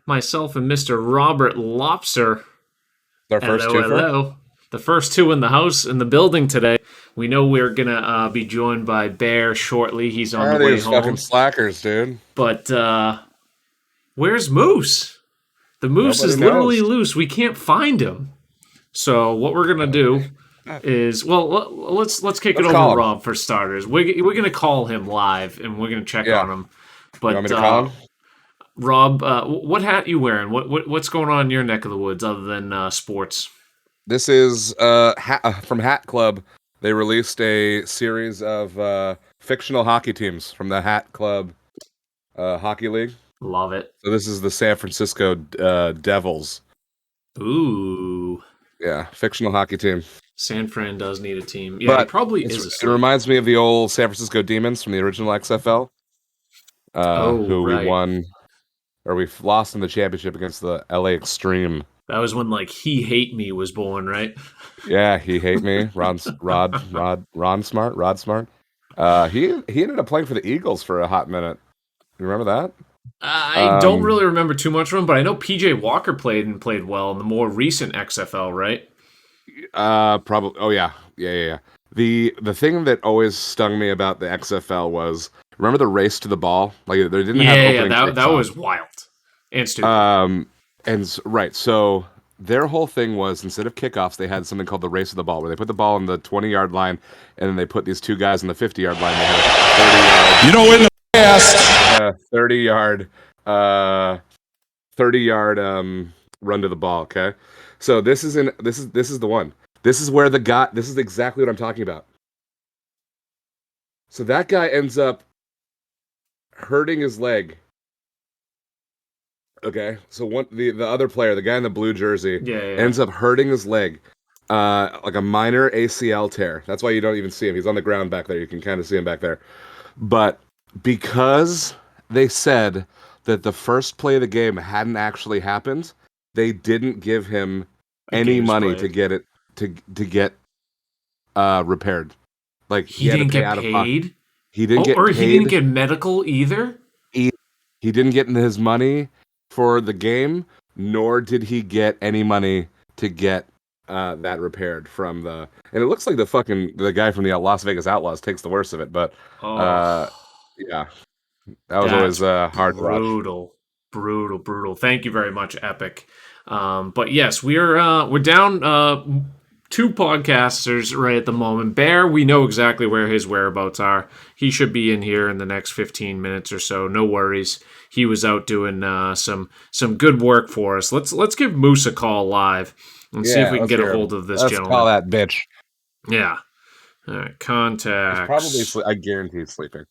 Myself and Mr. Robert Lobster. Our first two first? Hello. The first two in the house, in the building today. We know we're going to be joined by Bear shortly. He's on the way These home. fucking slackers, dude. But where's Moose? The Moose Nobody is literally knows. loose. We can't find him. So what we're going to do is, let's kick it over to Rob for starters. We're going to call him live, and we're going to check on him. But you want me to call him? Rob, what hat you wearing? What's going on in your neck of the woods other than sports? This is from Hat Club. They released a series of fictional hockey teams from the Hat Club Hockey League. Love it. So this is the San Francisco Devils. Ooh. Yeah, fictional hockey team. San Fran does need a team. Yeah, it probably is. It reminds me of the old San Francisco Demons from the original XFL. We won, or we lost in the championship against the LA Extreme. That was when He Hate Me was born, right? Yeah, He Hate Me. Rod Smart. He ended up playing for the Eagles for a hot minute. You remember that? I don't really remember too much of him, but I know PJ Walker played well in the more recent XFL, right? Probably. Oh yeah. The thing that always stung me about the XFL was, remember the race to the ball? Like they didn't have opening. Yeah, that was wild and stupid. Right. So their whole thing was, instead of kickoffs, they had something called the race of the ball, where they put the ball on the 20-yard line, and then they put these two guys on the 50-yard line. They had a 30-yard. You know, in the past, 30-yard run to the ball. Okay. So this is the one. This is where this is exactly what I'm talking about. So that guy ends up hurting his leg. Okay, so the other player, the guy in the blue jersey, ends up hurting his leg, like a minor ACL tear. That's why you don't even see him. He's on the ground back there. You can kind of see him back there. But because they said that the first play of the game hadn't actually happened, they didn't give him any money to get it to get repaired. Like he didn't get paid. He didn't get paid. He didn't get medical either. He didn't get his money for the game, nor did he get any money to get that repaired from the. And it looks like the guy from the Las Vegas Outlaws takes the worst of it, but yeah, that was always hard to watch. Brutal. Thank you very much, Epic. But yes, we're down two podcasters right at the moment. Bear, we know exactly where his whereabouts are. He should be in here in the next 15 minutes or so. No worries. He was out doing some good work for us. Let's give Moose a call live and see if we can get a hold of this gentleman. Let's call that bitch. Yeah. All right. Contacts. He's probably, I guarantee he's sleeping.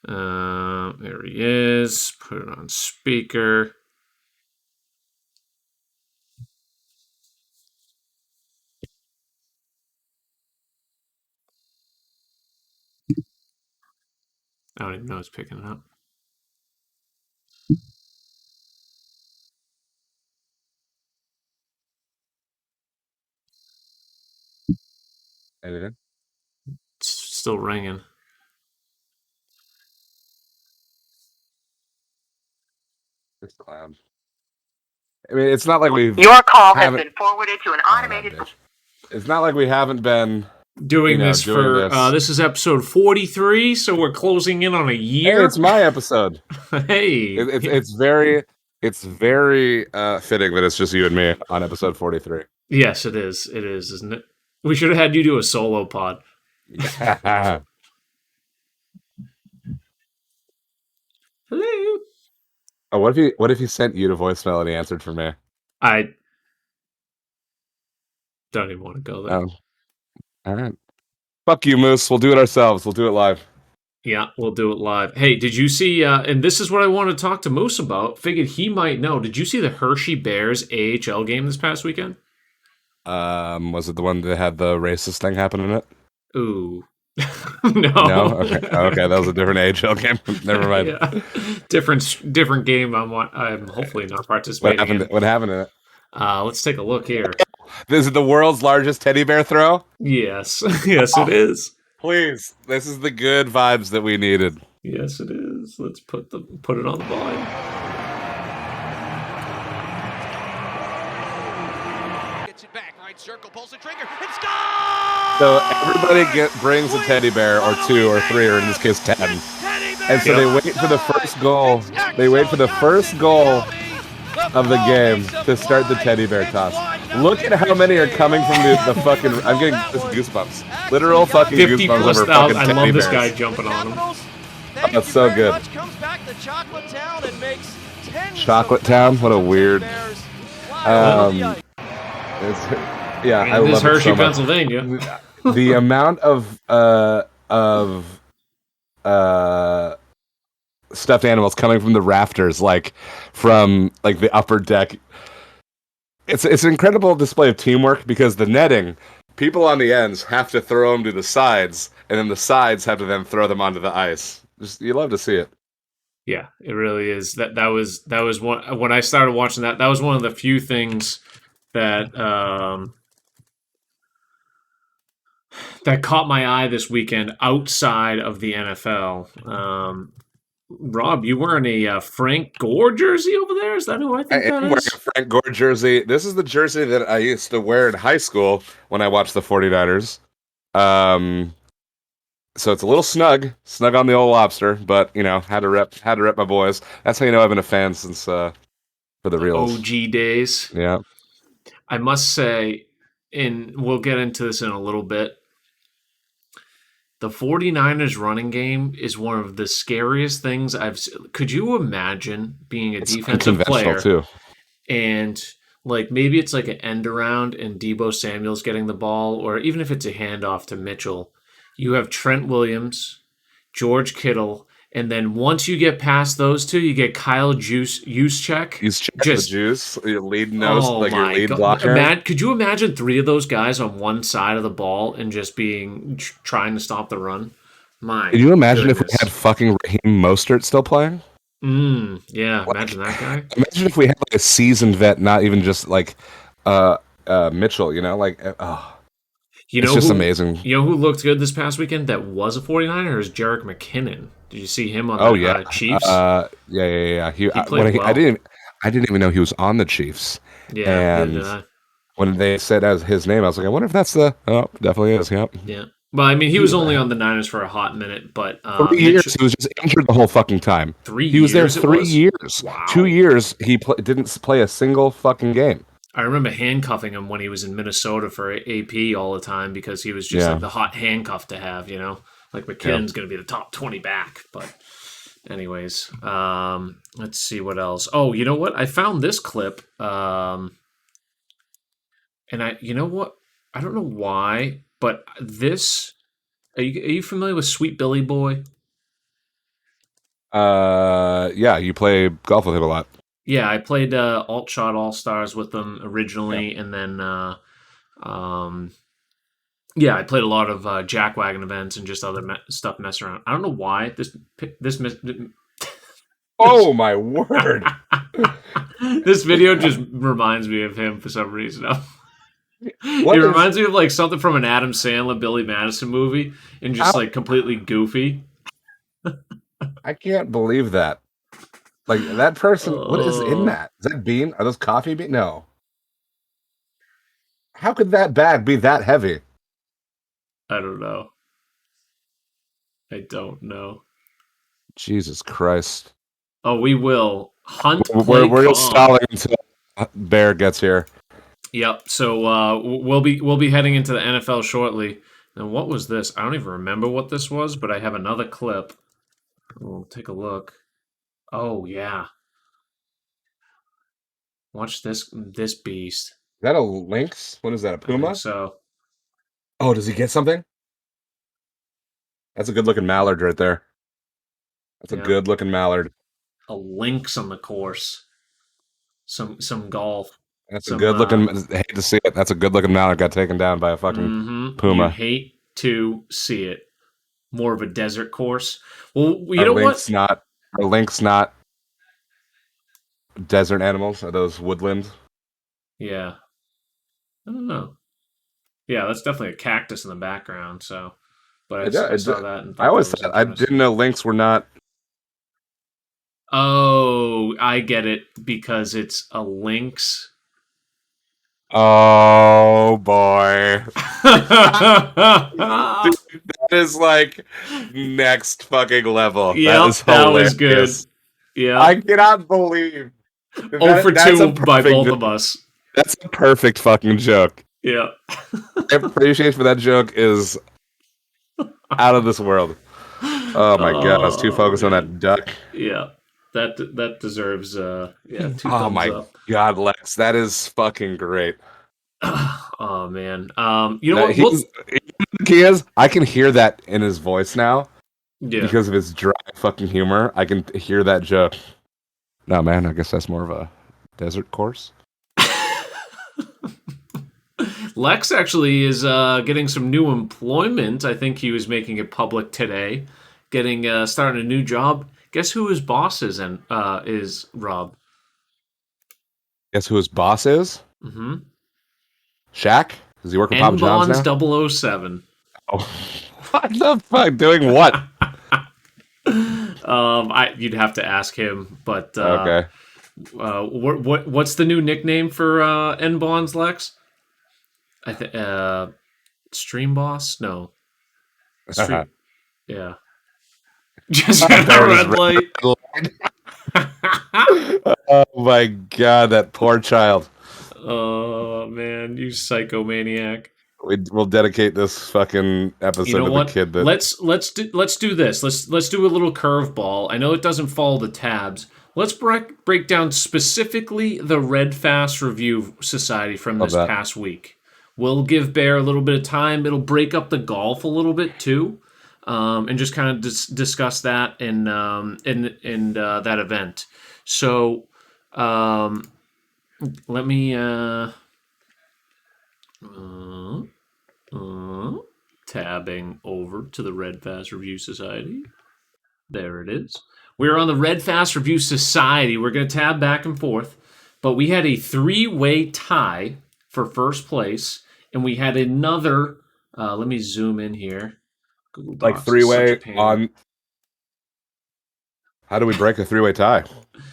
There he is. Put it on speaker. I don't even know it's picking it up. Anything? It's still ringing. This clown. I mean, it's not like Your call has been forwarded to an automated. It's not like we haven't been doing this. This is episode 43, so we're closing in on a year. Hey, it's my episode. Hey, it's very fitting that it's just you and me on episode 43. Yes, it is. It is, isn't it? We should have had you do a solo pod. Hello. Oh, what if he sent you to voicemail and he answered for me? I don't even want to go there. Oh. All right. Fuck you, Moose. We'll do it ourselves. We'll do it live. Yeah, we'll do it live. Hey, did you see, and this is what I want to talk to Moose about, figured he might know, did you see the Hershey Bears AHL game this past weekend? Was it the one that had the racist thing happen in it? Ooh. No. Okay, that was a different AHL game. Never mind. Yeah. Different game. I'm hopefully not participating. What happened in it? Let's take a look here. This is the world's largest teddy bear throw? Yes. Yes, it is. Please. This is the good vibes that we needed. Yes, it is. Let's put it on the volume. back right circle, pulls the trigger, and scores! So everybody brings a teddy bear or 2 or 3, or in this case 10. And so they wait for the first goal. They wait for the first goal of the game to start the teddy bear toss. Look at how many are coming from the fucking... I'm getting goosebumps. Literal fucking 50 goosebumps plus over thousand. fucking I love teddy this bears. guy jumping on him. That's so good. Comes back to Chocolate Town and makes Chocolate Town? What a weird... yeah, I love Hershey, it so much. Pennsylvania. The amount of stuffed animals coming from the rafters, from the upper deck. It's an incredible display of teamwork, because the netting, people on the ends have to throw them to the sides, and then the sides have to then throw them onto the ice. You love to see it. Yeah, it really is. That was one when I started watching that. That was one of the few things that that caught my eye this weekend outside of the NFL. Rob, you wearing a Frank Gore jersey over there? Is that who I think I that am wearing is? a Frank Gore jersey. This is the jersey that I used to wear in high school when I watched the 49ers. So it's a little snug on the old lobster, but had to rep my boys. That's how you know I've been a fan since for the reals. OG days. Yeah. I must say, and we'll get into this in a little bit, the 49ers running game is one of the scariest things I've seen. Could you imagine being a defensive player too. And maybe it's like an end around and Deebo Samuel's getting the ball, or even if it's a handoff to Mitchell, you have Trent Williams, George Kittle, and then once you get past those two, you get Kyle Juszczyk. Just the juice, your lead nose, your lead blocker. Could you imagine 3 of those guys on one side of the ball and just trying to stop the run? Can you imagine if we had fucking Raheem Mostert still playing? Yeah, imagine that guy. Imagine if we had a seasoned vet, not even just Mitchell. It's just amazing. You know who looked good this past weekend that was a 49er is Jerick McKinnon. Did you see him on the Chiefs? Yeah. He played well. I didn't even know he was on the Chiefs. Yeah, and when they said as his name, I was like, I wonder if that's the... Oh, definitely is, yep. Yeah. Well, I mean, he was only on the Niners for a hot minute, but... 3 years, he was just injured the whole fucking time. 3 years? He was there 3 years. Wow. 2 years, he didn't play a single fucking game. I remember handcuffing him when he was in Minnesota for AP all the time, because he was just the hot handcuff to have, McKinnon's going to be the top 20 back. But anyways, let's see what else. Oh, you know what? I found this clip. And you know what? I don't know why, but this... Are you familiar with Sweet Billy Boy? Yeah, you play golf with him a lot. Yeah, I played Alt Shot All Stars with them originally, and then I played a lot of jackwagon events and just other stuff messing around. I don't know why this. Oh my word! This video just reminds me of him for some reason. It reminds me of something from an Adam Sandler, Billy Madison movie, and just completely goofy. I can't believe that. That person, what is in that? Is that bean? Are those coffee beans? No. How could that bag be that heavy? I don't know. I don't know. Jesus Christ. Oh, we will hunt. We're just stalling until Bear gets here. Yep. So we'll be heading into the NFL shortly. And what was this? I don't even remember what this was, but I have another clip. We'll take a look. Oh yeah. Watch this beast. Is that a lynx? What is that? A puma? So. Oh, does he get something? That's a good looking mallard right there. That's a good looking mallard. A lynx on the course. Some golf. That's a good looking. I hate to see it. That's a good looking mallard got taken down by a fucking puma. You hate to see it. More of a desert course. Well, you know what? Are lynx not desert animals? Are those woodland? Yeah. I don't know. Yeah, that's definitely a cactus in the background. So, but I saw that. And I always thought I didn't know lynx were not. Oh, I get it, because it's a lynx. Oh boy. Dude, that is like next fucking level. That Yep, is that was good. hilarious. Yeah. I cannot believe For that's a 2 by perfect both joke. of us. That's a perfect fucking joke. Yeah. Appreciation for that joke is out of this world. Oh my god, I was too focused on that duck. Yeah. That deserves 2 Oh thumbs my up. god, Lex, that is fucking great. Oh man. You know That what? We'll, he is. I can hear that in his voice now yeah. because of his dry fucking humor. I can hear that joke. No, man, I guess that's more of a desert course. Lex actually is getting some new employment. I think he was making it public today. Getting starting a new job. Guess who his boss is Rob? Guess who his boss is? Mm-hmm. Shaq? Does he work with Papa N John's Bonds now? 007. Oh, what the fuck? Doing what? You'd have to ask him, but Okay. what's the new nickname for N Bonds, Lex? I think Stream Boss. No, Stream. Yeah, just got a red light. Oh my god, that poor child. Oh man, you psychomaniac! We'll dedicate this fucking episode You know to the what? kid that. Let's do this. Let's do a little curveball. I know it doesn't follow the tabs. Let's break down specifically the Red Fast Review Society from this past week. We'll give Bear a little bit of time. It'll break up the golf a little bit too, and just kind of discuss that in that event. So let me tabbing over to the Red Fast Review Society. There it is. We're on the Red Fast Review Society. We're going to tab back and forth, but we had a 3-way tie for first place, and we had another. Let me zoom in here. Google Docs Like 3-way on. How do we break a 3-way tie?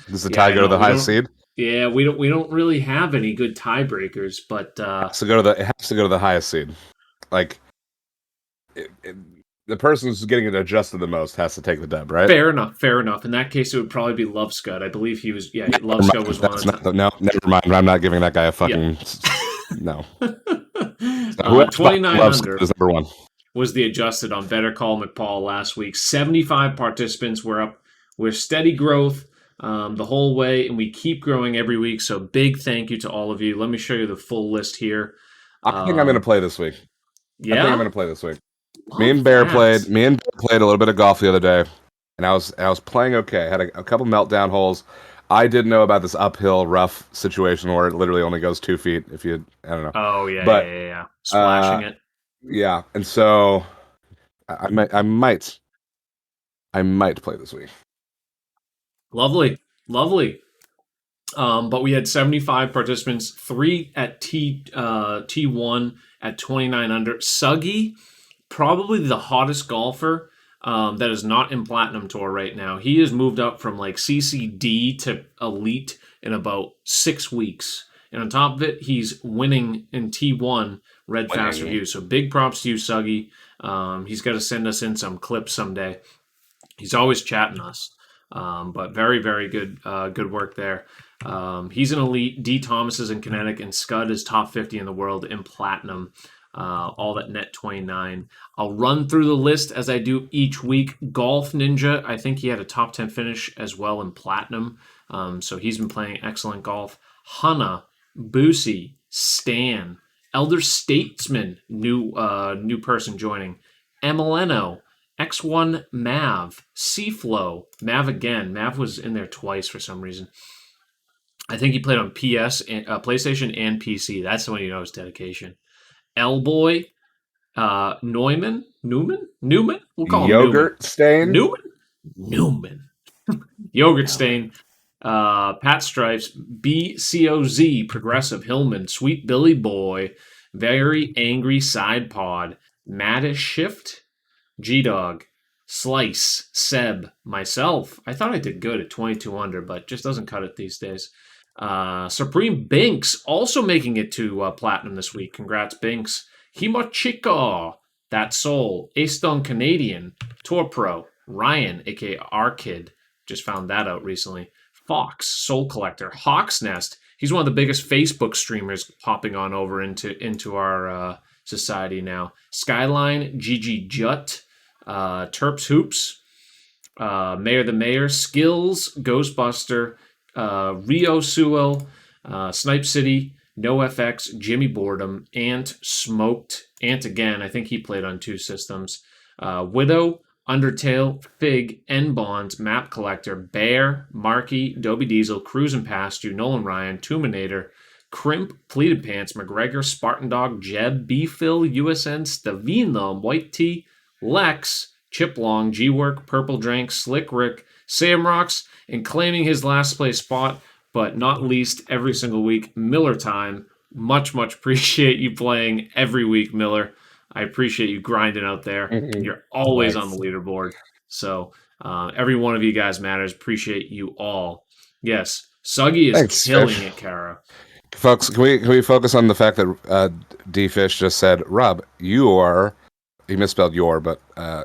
Does the tie go to the highest seed? Yeah, we don't really have any good tiebreakers, but it has to go to the highest seed. Like the person who's getting it adjusted the most has to take the dub, right? Fair enough. In that case, it would probably be Love Scud. I believe he was. Yeah, Love Scud was one. No, never mind. I'm not giving that guy a fucking no. 29 under is number 1. Was the adjusted on Better Call McPaul last week. 75 participants were up. We're steady growth the whole way, and we keep growing every week. So big thank you to all of you. Let me show you the full list here. I think I'm going to play this week. Yeah, I think I'm going to play this week. Me and Bear played a little bit of golf the other day, and I was playing okay. I had a couple meltdown holes. I didn't know about this uphill rough situation where it literally only goes 2 feet if you, I don't know. Oh yeah. Splashing it. Yeah, and so I might play this week. Lovely. But we had 75 participants, 3 at T1 at 29 under. Suggy, probably the hottest golfer that is not in Platinum Tour right now. He has moved up from like CCD to Elite in about 6 weeks. And on top of it, he's winning in T1 Red Fast Review. So big props to you, Suggy. He's got to send us in some clips someday. He's always chatting us. But very, very good work there. He's an elite. D. Thomas is in Kinetic, and Scud is top 50 in the world in Platinum. All that net 29. I'll run through the list as I do each week. Golf Ninja, I think he had a top 10 finish as well in Platinum. So he's been playing excellent golf. Hannah, Boosie, Stan, Elder Statesman, new person joining. Emiliano, X1 Mav, Seaflow, Mav again. Mav was in there twice for some reason. I think he played on PlayStation and PC. That's when you know his dedication. L-Boy, Newman? We'll call him Yogurt Stain? Newman. Yogurt Stain. Pat Stripes, BCOZ, Progressive Hillman, Sweet Billy Boy, Very Angry Side Pod, Maddish Shift, G-Dog, Slice, Seb, myself. I thought I did good at 22 under, but just doesn't cut it these days. Supreme Binks also making it to platinum this week. Congrats, Binks. Himochiko, That Soul, Aston Canadian, Tour Pro, Ryan, aka R Kid, just found that out recently. Fox, Soul Collector, Hawk's Nest. He's one of the biggest Facebook streamers popping on over into our society now. Skyline, Gigi Jutt, Terps Hoops, Mayor the Mayor, Skills, Ghostbuster, Rio Sewell, Snipe City, NoFX, Jimmy Boredom, Ant, Smoked, Ant again, I think he played on 2 systems, Widow, Undertale, Fig, N-Bonds, Map Collector, Bear, Marky, Dobie Diesel, Cruisin' Past You, Nolan Ryan, Tuminator, Crimp, Pleated Pants, McGregor, Spartan Dog, Jeb, B-Phil, USN, Stavino, White Tea, Lex, Chip Long, G-Work, Purple Drank, Slick Rick, Sam Rocks, and claiming his last place spot, but not least every single week, Miller Time. Much appreciate you playing every week, Miller. I appreciate you grinding out there. You're always on the leaderboard. So every one of you guys matters. Appreciate you all. Yes, Suggy is killing it, Kara. Folks, can we focus on the fact that D-Fish just said, Rob, he misspelled your, but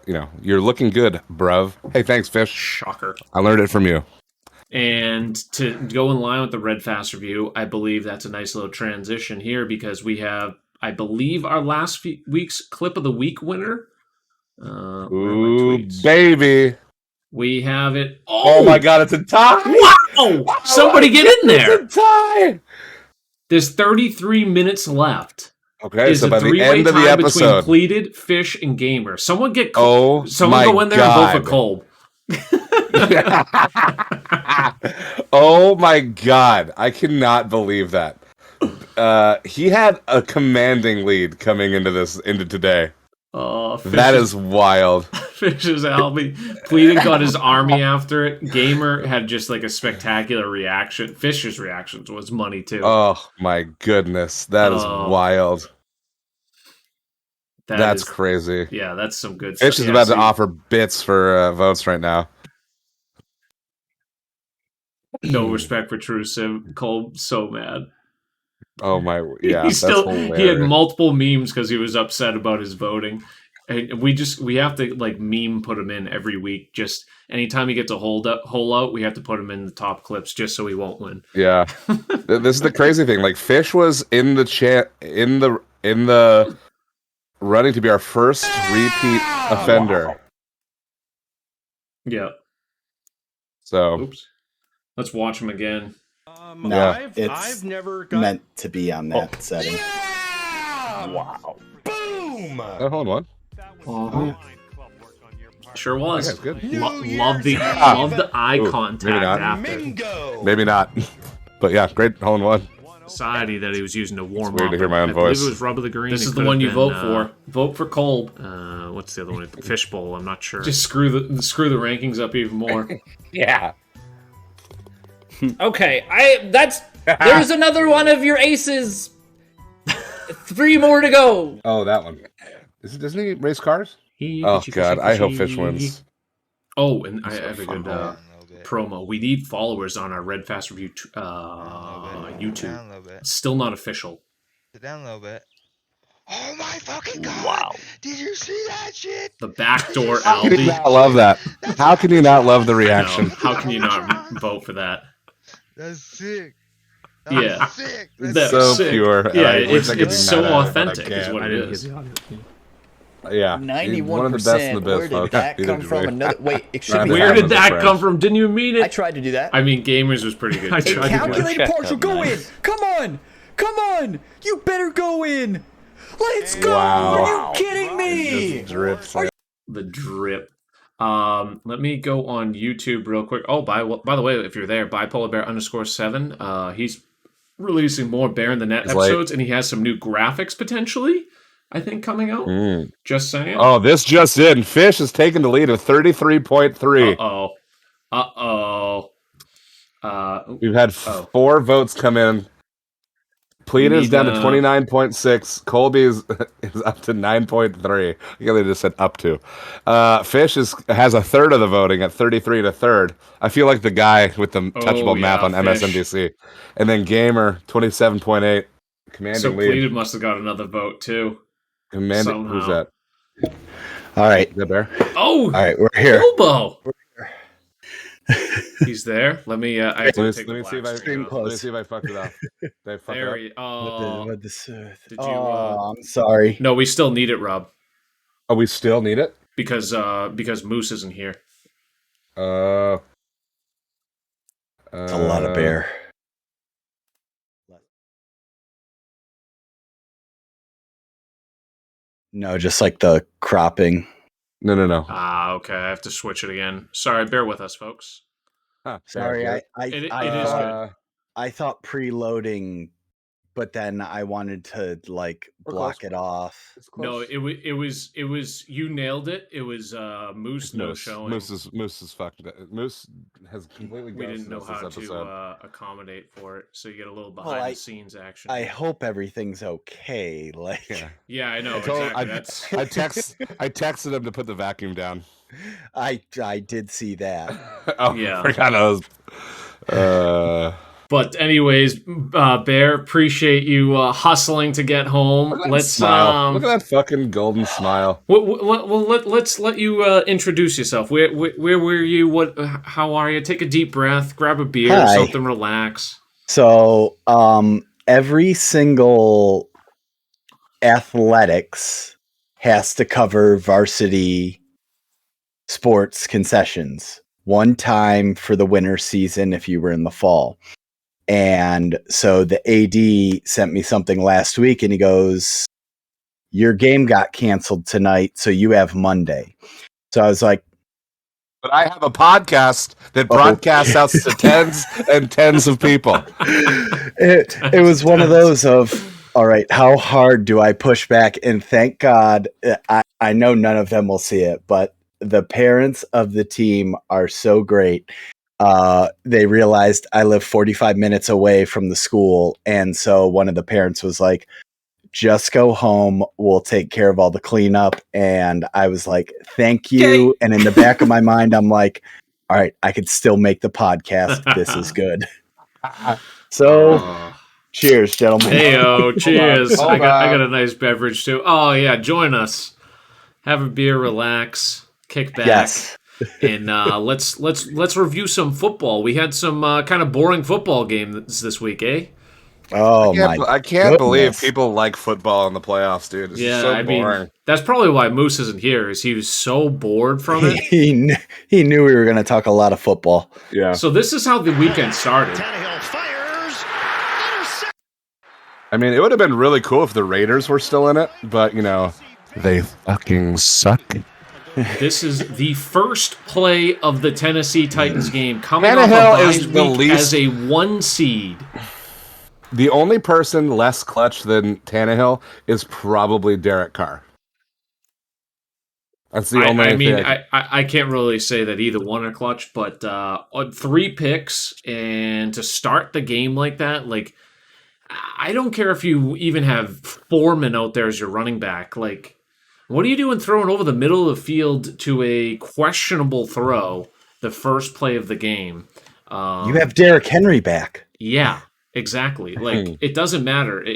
you're looking good, bruv. Hey, thanks, Fish. Shocker. I learned it from you. And to go in line with the Red Fast review, I believe that's a nice little transition here because we have, I believe, our last week's Clip of the Week winner. Ooh, baby. We have it. Oh my God, it's a tie. Wow. Somebody get in there. It's a tie. There's 33 minutes left. Okay, so by the end of the episode, between Pleated, Fish, and Gamer. Someone go in there God. And vote for Kolb. Oh my God, I cannot believe that. He had a commanding lead coming into today. Oh, that is wild. Fish's Albie. Pleated got his army after it. Gamer had just like a spectacular reaction. Fisher's reactions was money too. Oh my goodness, that is wild. That's crazy. Yeah, that's some good stuff. Fish is about to offer bits for votes right now. No respect for True Sim. Cole so mad. Oh my, yeah. He had multiple memes because he was upset about his voting. And we have to like meme put him in every week. Just anytime he gets a hole out, we have to put him in the top clips just so he won't win. Yeah. This is the crazy thing. Like Fish was in the running to be our first repeat offender. Wow. Yeah. So oops. Let's watch him again. No, I've never meant to be on that setting. Yeah! Wow. Boom! Hold on. Sure was. Okay, good. Love the eye contact Maybe not. But yeah, great hole in one. Society that he was using to warm up. Weird to hear my own I voice. believe it was Rub of the Green. This is the one you vote for. Vote for Kolb. What's the other one? Fishbowl. I'm not sure. Just screw the rankings up even more. Yeah. Okay, there's another one of your aces. 3 more to go. Oh, that one. Doesn't he race cars? Oh God, I hope Fish wins. Oh, and I have a good promo. We need followers on our Red Fast Review YouTube. Still not official. Sit down a little bit. Oh my fucking God! Wow! Did you see that shit? The backdoor Albie. How can you not love that? How can you not love the reaction? How can you not vote for that? That's sick. That's sick. That's so sick. Pure. Yeah, it's so authentic. Is what it is. Yeah, 91%. One of the best in the biz, Where did that come from? Wait, it should be. Where did that come from? Didn't you mean it? I tried to do that. I mean, Gamers was pretty good. Calculated partial, go in. Come on! You better go in. Let's go! Wow. Are you kidding me? The drip. Let me go on YouTube real quick. Oh, by the way, if you're there, bipolarbear_7. He's releasing more Bear in the Net episodes, and he has some new graphics potentially, I think, coming out. Just saying. Oh, this just in. Fish has taken the lead of 33.3. Uh-oh. We've had 4 votes come in. Pleat is down to 29.6. Colby is up to 9.3. I think they just said up to. Fish has a third of the voting at 33 and a third. I feel like the guy with the touchable map on Fish. MSNBC. And then Gamer, 27.8. Commanding so lead. Pleated must have got another vote, too. Commanding, who's that? All right. Is that Bear? Oh! All right, we're here. Bilbo! He's there. Let me. I have to let take me see if I fucked it up. Did I fuck there it up? Did you? I'm sorry. No, we still need it, Rob. Oh, we still need it because Moose isn't here. It's a lot of bear. No, just like the cropping. No. Okay. I have to switch it again. Sorry, bear with us, folks. Sorry, it is good. I thought preloading, but then I wanted to block it off. No, it was you nailed it. It was Moose no showing. Moose is fucked. Moose has completely. We didn't know how to accommodate for it, so you get a little behind the scenes action. I hope everything's okay. Yeah, I know. I texted him to put the vacuum down. I did see that. Yeah. But anyways, Bear, appreciate you hustling to get home. Let's smile. Look at that fucking golden smile. Well, let's let you introduce yourself. Where were you? How are you? Take a deep breath, grab a beer, something, relax. So, every single athletics has to cover varsity sports concessions one time for the winter season if you were in the fall. And so the AD sent me something last week and he goes, your game got canceled tonight, so you have Monday. So I was like, but I have a podcast that broadcasts out to tens and tens of people. It was one of those of, all right, how hard do I push back? And thank God, I know none of them will see it, but the parents of the team are so great. They realized I live 45 minutes away from the school. And so one of the parents was like, just go home. We'll take care of all the cleanup. And I was like, thank you. And in the back of my mind, I'm like, all right, I could still make the podcast. This is good. So cheers, gentlemen. Hey, cheers. I got a nice beverage too. Oh yeah. Join us. Have a beer, relax, kick back. Yes. And let's review some football. We had some kind of boring football games this week, eh? Oh I can't believe people like football in the playoffs, dude. It's so boring. Mean, that's probably why Moose isn't here. Is he was so bored from it. He knew we were going to talk a lot of football. Yeah. So this is how the weekend started. I mean, it would have been really cool if the Raiders were still in it, but they fucking suck. This is the first play of the Tennessee Titans game coming off of bye week as a 1 seed. The only person less clutch than Tannehill is probably Derek Carr. That's the only thing. I can't really say that either one are clutch, but 3 picks and to start the game like that, I don't care if you even have Foreman out there as your running back. What are you doing throwing over the middle of the field to a questionable throw the first play of the game? You have Derrick Henry back. Yeah, exactly. It doesn't matter.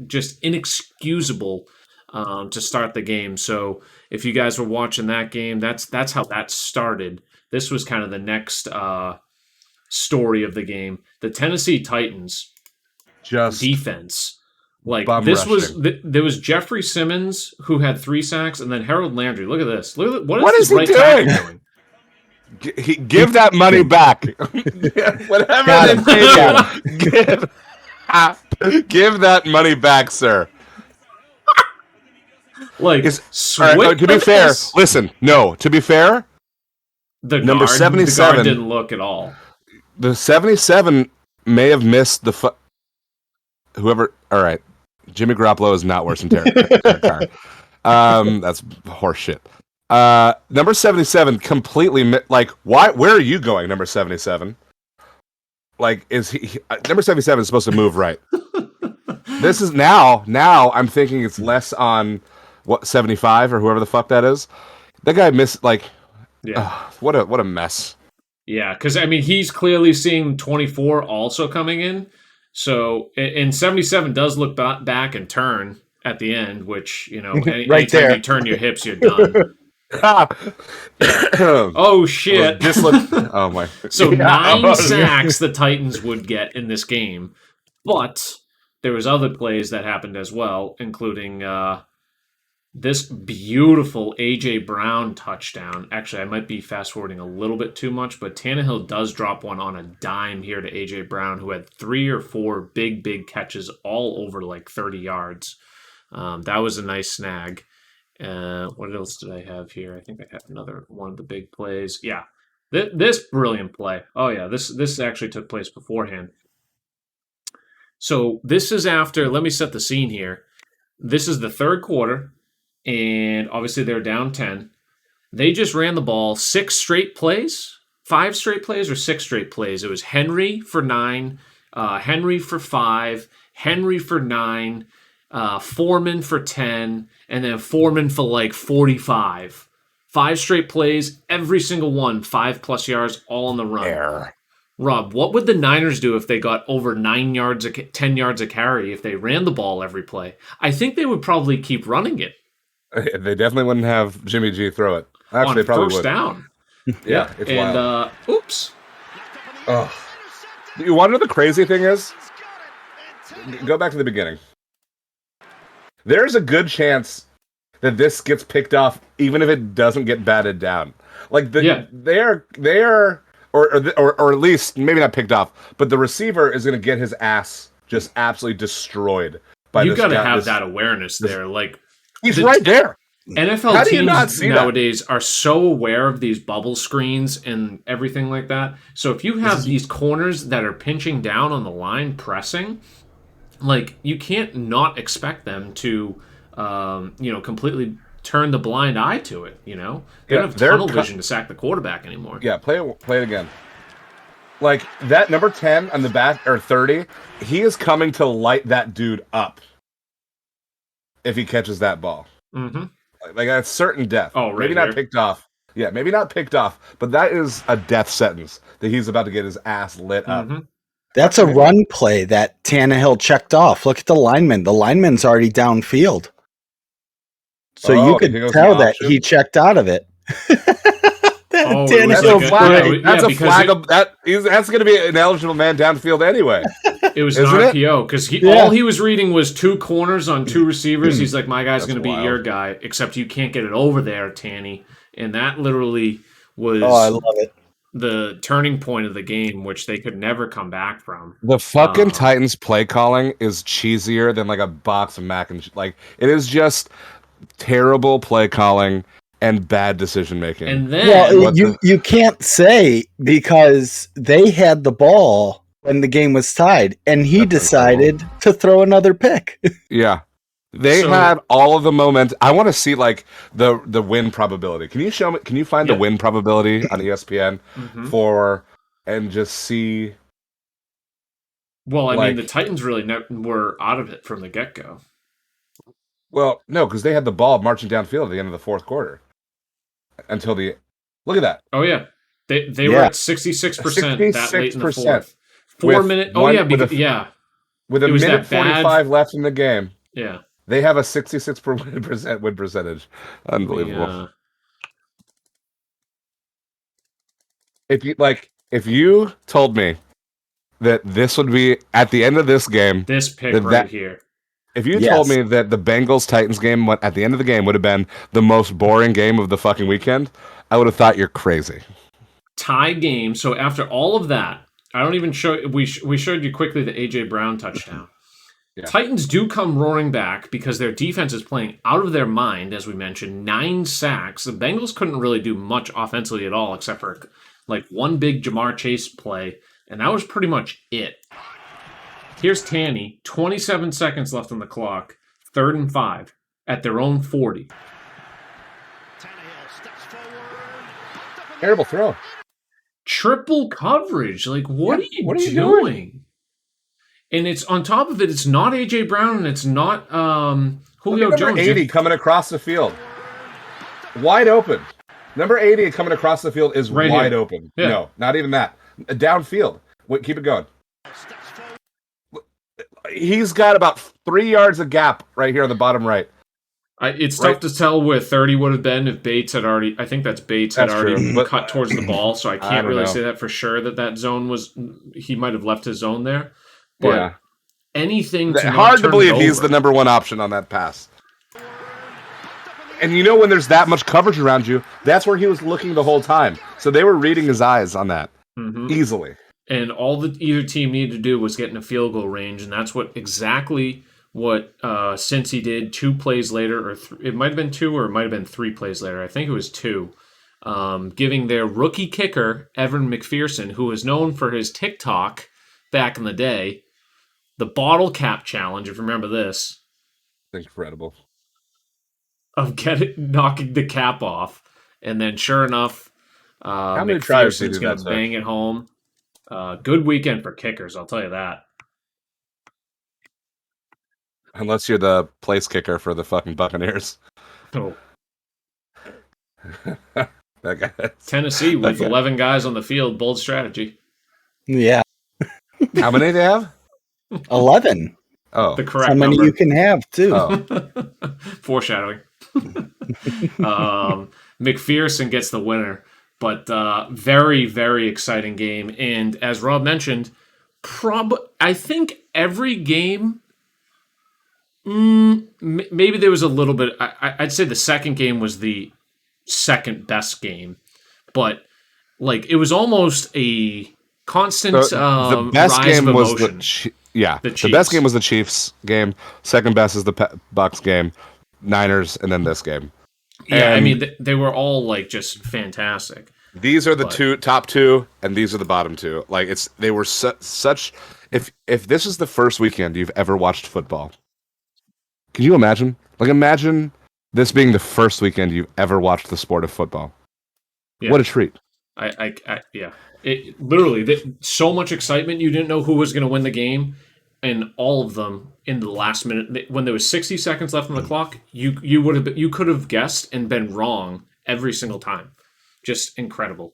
Just inexcusable to start the game. So if you guys were watching that game, that's how that started. This was kind of the next story of the game. The Tennessee Titans defense. This was there was Jeffrey Simmons who had 3 sacks, and then Harold Landry. Look at this. What is this right tackle doing? Give that money back. Whatever they pay you, give that money back, sir. To be fair, listen. No, to be fair, the number 77 the guard didn't look at all. The 77 may have missed the whoever. All right. Jimmy Garoppolo is not worse than Derek Carr. That's horseshit. Number 77 completely why? Where are you going, number 77? Is he number 77 is supposed to move right? This is now I'm thinking it's less on 75 or whoever the fuck that is. That guy missed what a mess. Yeah, because I mean he's clearly seeing 24 also coming in. So and 77 does look back and turn at the end, which Right anytime there. you turn your hips, you're done. Oh shit! Oh my! So 9 sacks the Titans would get in this game, but there was other plays that happened as well, including this beautiful AJ Brown touchdown. Actually, I might be fast forwarding a little bit too much, but Tannehill does drop one on a dime here to AJ Brown, who had 3 or 4 big catches all over like 30 yards. That was a nice snag. What else did I have here? I think I have another one of the big plays. Yeah, this brilliant play. Oh yeah, this actually took place beforehand. So this is after. Let me set the scene here. This is the third quarter, and obviously they're down 10. They just ran the ball 6 straight plays, 5 straight plays, or 6 straight plays. It was Henry for 9, Henry for 5, Henry for 9. Foreman for 10, and then Foreman for like 45. 5 straight plays, every single one 5+ yards, all on the run. Rob, what would the Niners do if they got over 10 yards a carry if they ran the ball every play? I think they would probably keep running it. They definitely wouldn't have Jimmy G throw it. Actually, they probably first would. Down. Yeah, it's wild. Oops. Oh. You want to know the crazy thing is? Go back to the beginning. There's a good chance that this gets picked off, even if it doesn't get batted down. Like they're or at least maybe not picked off, but the receiver is going to get his ass just absolutely destroyed by you got to have that awareness there. Like he's right there. NFL teams nowadays are so aware of these bubble screens and everything like that. So if you have these corners that are pinching down on the line, pressing. Like, you can't not expect them to, completely turn the blind eye to it, They don't have tunnel vision to sack the quarterback anymore. Yeah, play it again. Like, that number 10 on the back, or 30, he is coming to light that dude up if he catches that ball. Mm-hmm. Like, that's certain death. Oh, right. Maybe not picked off. Yeah, maybe not picked off, but that is a death sentence that he's about to get his ass lit up. Mm-hmm. That's a run play that Tannehill checked off. Look at the lineman. The lineman's already downfield. So you could tell that he checked out of it. That's a flag. That's going to be an eligible man downfield anyway. It was an RPO because all he was reading was 2 corners on 2 receivers. He's like, my guy's going to beat your guy, except you can't get it over there, Tanny. And that literally was... Oh, I love it. The turning point of the game, which they could never come back from. The fucking Titans play calling is cheesier than like a box of mac and like it is just terrible play calling and bad decision making. And then you can't say because they had the ball when the game was tied, and he decided to throw another pick. Yeah. They had all of the moment. I want to see like the win probability. Can you show me? Can you find the win probability on ESPN and just see? Well, I mean, the Titans really were out of it from the get-go. Well, no, because they had the ball marching downfield at the end of the fourth quarter. Until the look at that. Oh yeah, they were at 66% that late in the fourth. 4 minutes. Oh yeah, with a minute 45 left in the game. Yeah. They have a 66% win percentage. Unbelievable. If you told me that this would be at the end of this game, this pick here. If you told me that the Bengals-Titans game at the end of the game would have been the most boring game of the fucking weekend, I would have thought you're crazy. Tie game. So after all of that, I don't even show. We showed you quickly the AJ Brown touchdown. Yeah. Titans do come roaring back because their defense is playing out of their mind, as we mentioned. 9 sacks. The Bengals couldn't really do much offensively at all, except for like one big Jamar Chase play, and that was pretty much it. Here's Tanny, 27 seconds left on the clock, 3rd and 5 at their own 40. Terrible throw. Triple coverage. Like, what are you doing? And it's on top of it, it's not AJ Brown and it's not Julio Number Jones. 80 coming across the field. Wide open. Number 80 coming across the field is wide open. Yeah. No, not even that. Downfield. Wait, keep it going. He's got about 3 yards of gap right here on the bottom right. It's tough to tell where 30 would have been if Bates had already. I think that's Bates had already cut towards the ball, so I can't really say that for sure that zone was. He might have left his zone there, but anything. Hard to believe he's the number one option on that pass. And when there's that much coverage around you, that's where he was looking the whole time. So they were reading his eyes on that easily. And all that either team needed to do was get in a field goal range, and that's exactly what Cincy did 2 plays later, or it might have been 2 or it might have been 3 plays later. I think it was 2. Giving their rookie kicker, Evan McPherson, who was known for his TikTok back in the day, the bottle cap challenge, if you remember this. Incredible. Of knocking the cap off. And then sure enough, McPherson's going to bang it home. Good weekend for kickers, I'll tell you that. Unless you're the place kicker for the fucking Buccaneers. Oh. That guy. Tennessee with 11 guys on the field, bold strategy. Yeah. How many do they have? 11. Oh. The correct How many number. you can have, too. Oh. Foreshadowing. McPherson gets the winner. But very, very exciting game. And as Rob mentioned, I think every game... maybe there was a little bit. I'd say the second game was the second best game, but it was almost a constant. The best rise game of was emotion. the best game was the Chiefs game. Second best is the Bucks game, Niners, and then this game. Yeah, and they were all just fantastic. These are the top 2, and these are the bottom 2. They were such. If this is the first weekend you've ever watched football. Can you imagine? Imagine this being the first weekend you've ever watched the sport of football. Yeah. What a treat! Yeah. It literally so much excitement. You didn't know who was going to win the game, and all of them in the last minute when there was 60 seconds left on the clock. You could have guessed and been wrong every single time. Just incredible.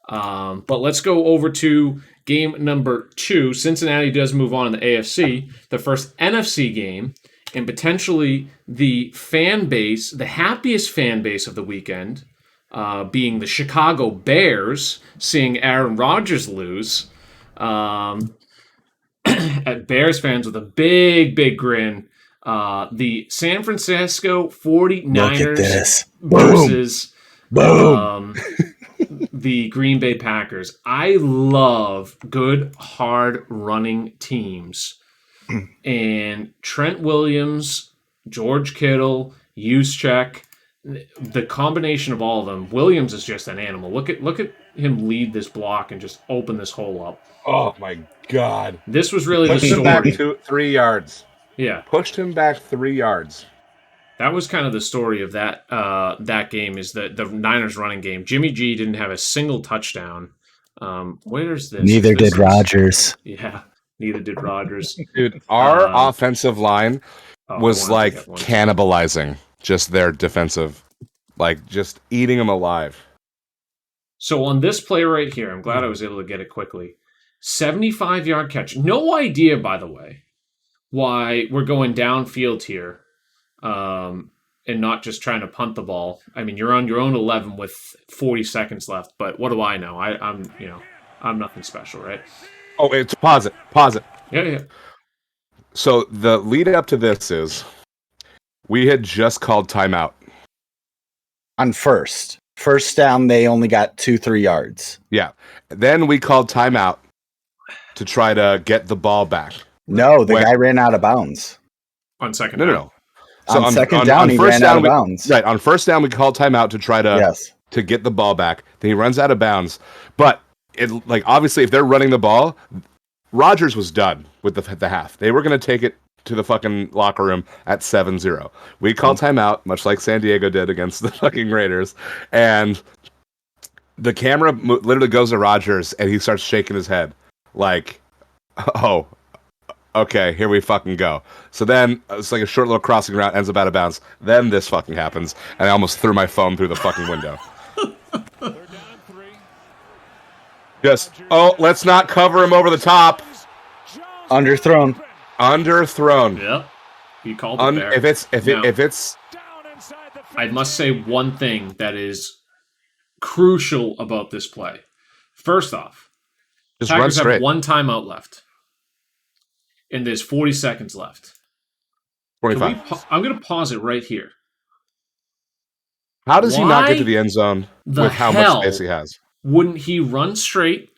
But let's go over to game number 2. Cincinnati does move on in the AFC. The first NFC game. And potentially the fan base, the happiest fan base of the weekend, being the Chicago Bears, seeing Aaron Rodgers lose. At Bears fans with a big, big grin. The San Francisco 49ers versus the Green Bay Packers. I love good, hard running teams. And Trent Williams, George Kittle, Juszczyk, the combination of all of them. Williams is just an animal. Look at him lead this block and just open this hole up. Oh my God! This was really Pushed the story. Him back 3 yards. Yeah, pushed him back 3 yards. That was kind of the story of that game. Is the Niners running game. Jimmy G didn't have a single touchdown. Where's this? Neither did Rodgers. Yeah. Neither did Rodgers. Dude, our offensive line was cannibalizing just their defensive, just eating them alive. So on this play right here, I'm glad I was able to get it quickly. 75-yard catch. No idea, by the way, why we're going downfield here and not just trying to punt the ball. I mean, you're on your own 11 with 40 seconds left, but what do I know? I'm nothing special, right? Oh, it's pause it. Yeah. So the lead up to this is we had just called timeout. On first down, they only got 2-3 yards. Yeah. Then we called timeout to try to get the ball back. No, the guy ran out of bounds. On second down. No. So on second down, he ran out of bounds. Right. On first down, we called timeout to try to get the ball back. Then he runs out of bounds. But obviously, if they're running the ball, Rodgers was done with the half. They were going to take it to the fucking locker room at 7-0. We called timeout, much like San Diego did against the fucking Raiders, and the camera literally goes to Rodgers, and he starts shaking his head like, "Oh, okay, here we fucking go. So then it's like a short little crossing route, ends up out of bounds. Then this fucking happens, and I almost threw my phone through the fucking window. Just, let's not cover him over the top. Underthrown. Yep. You called it there. If it's I must say one thing that is crucial about this play. First off, just Packers run straight. have one timeout left. And there's 40 seconds left. 25. I'm going to pause it right here. How does he not get to the end zone with how much space he has? Wouldn't he run straight?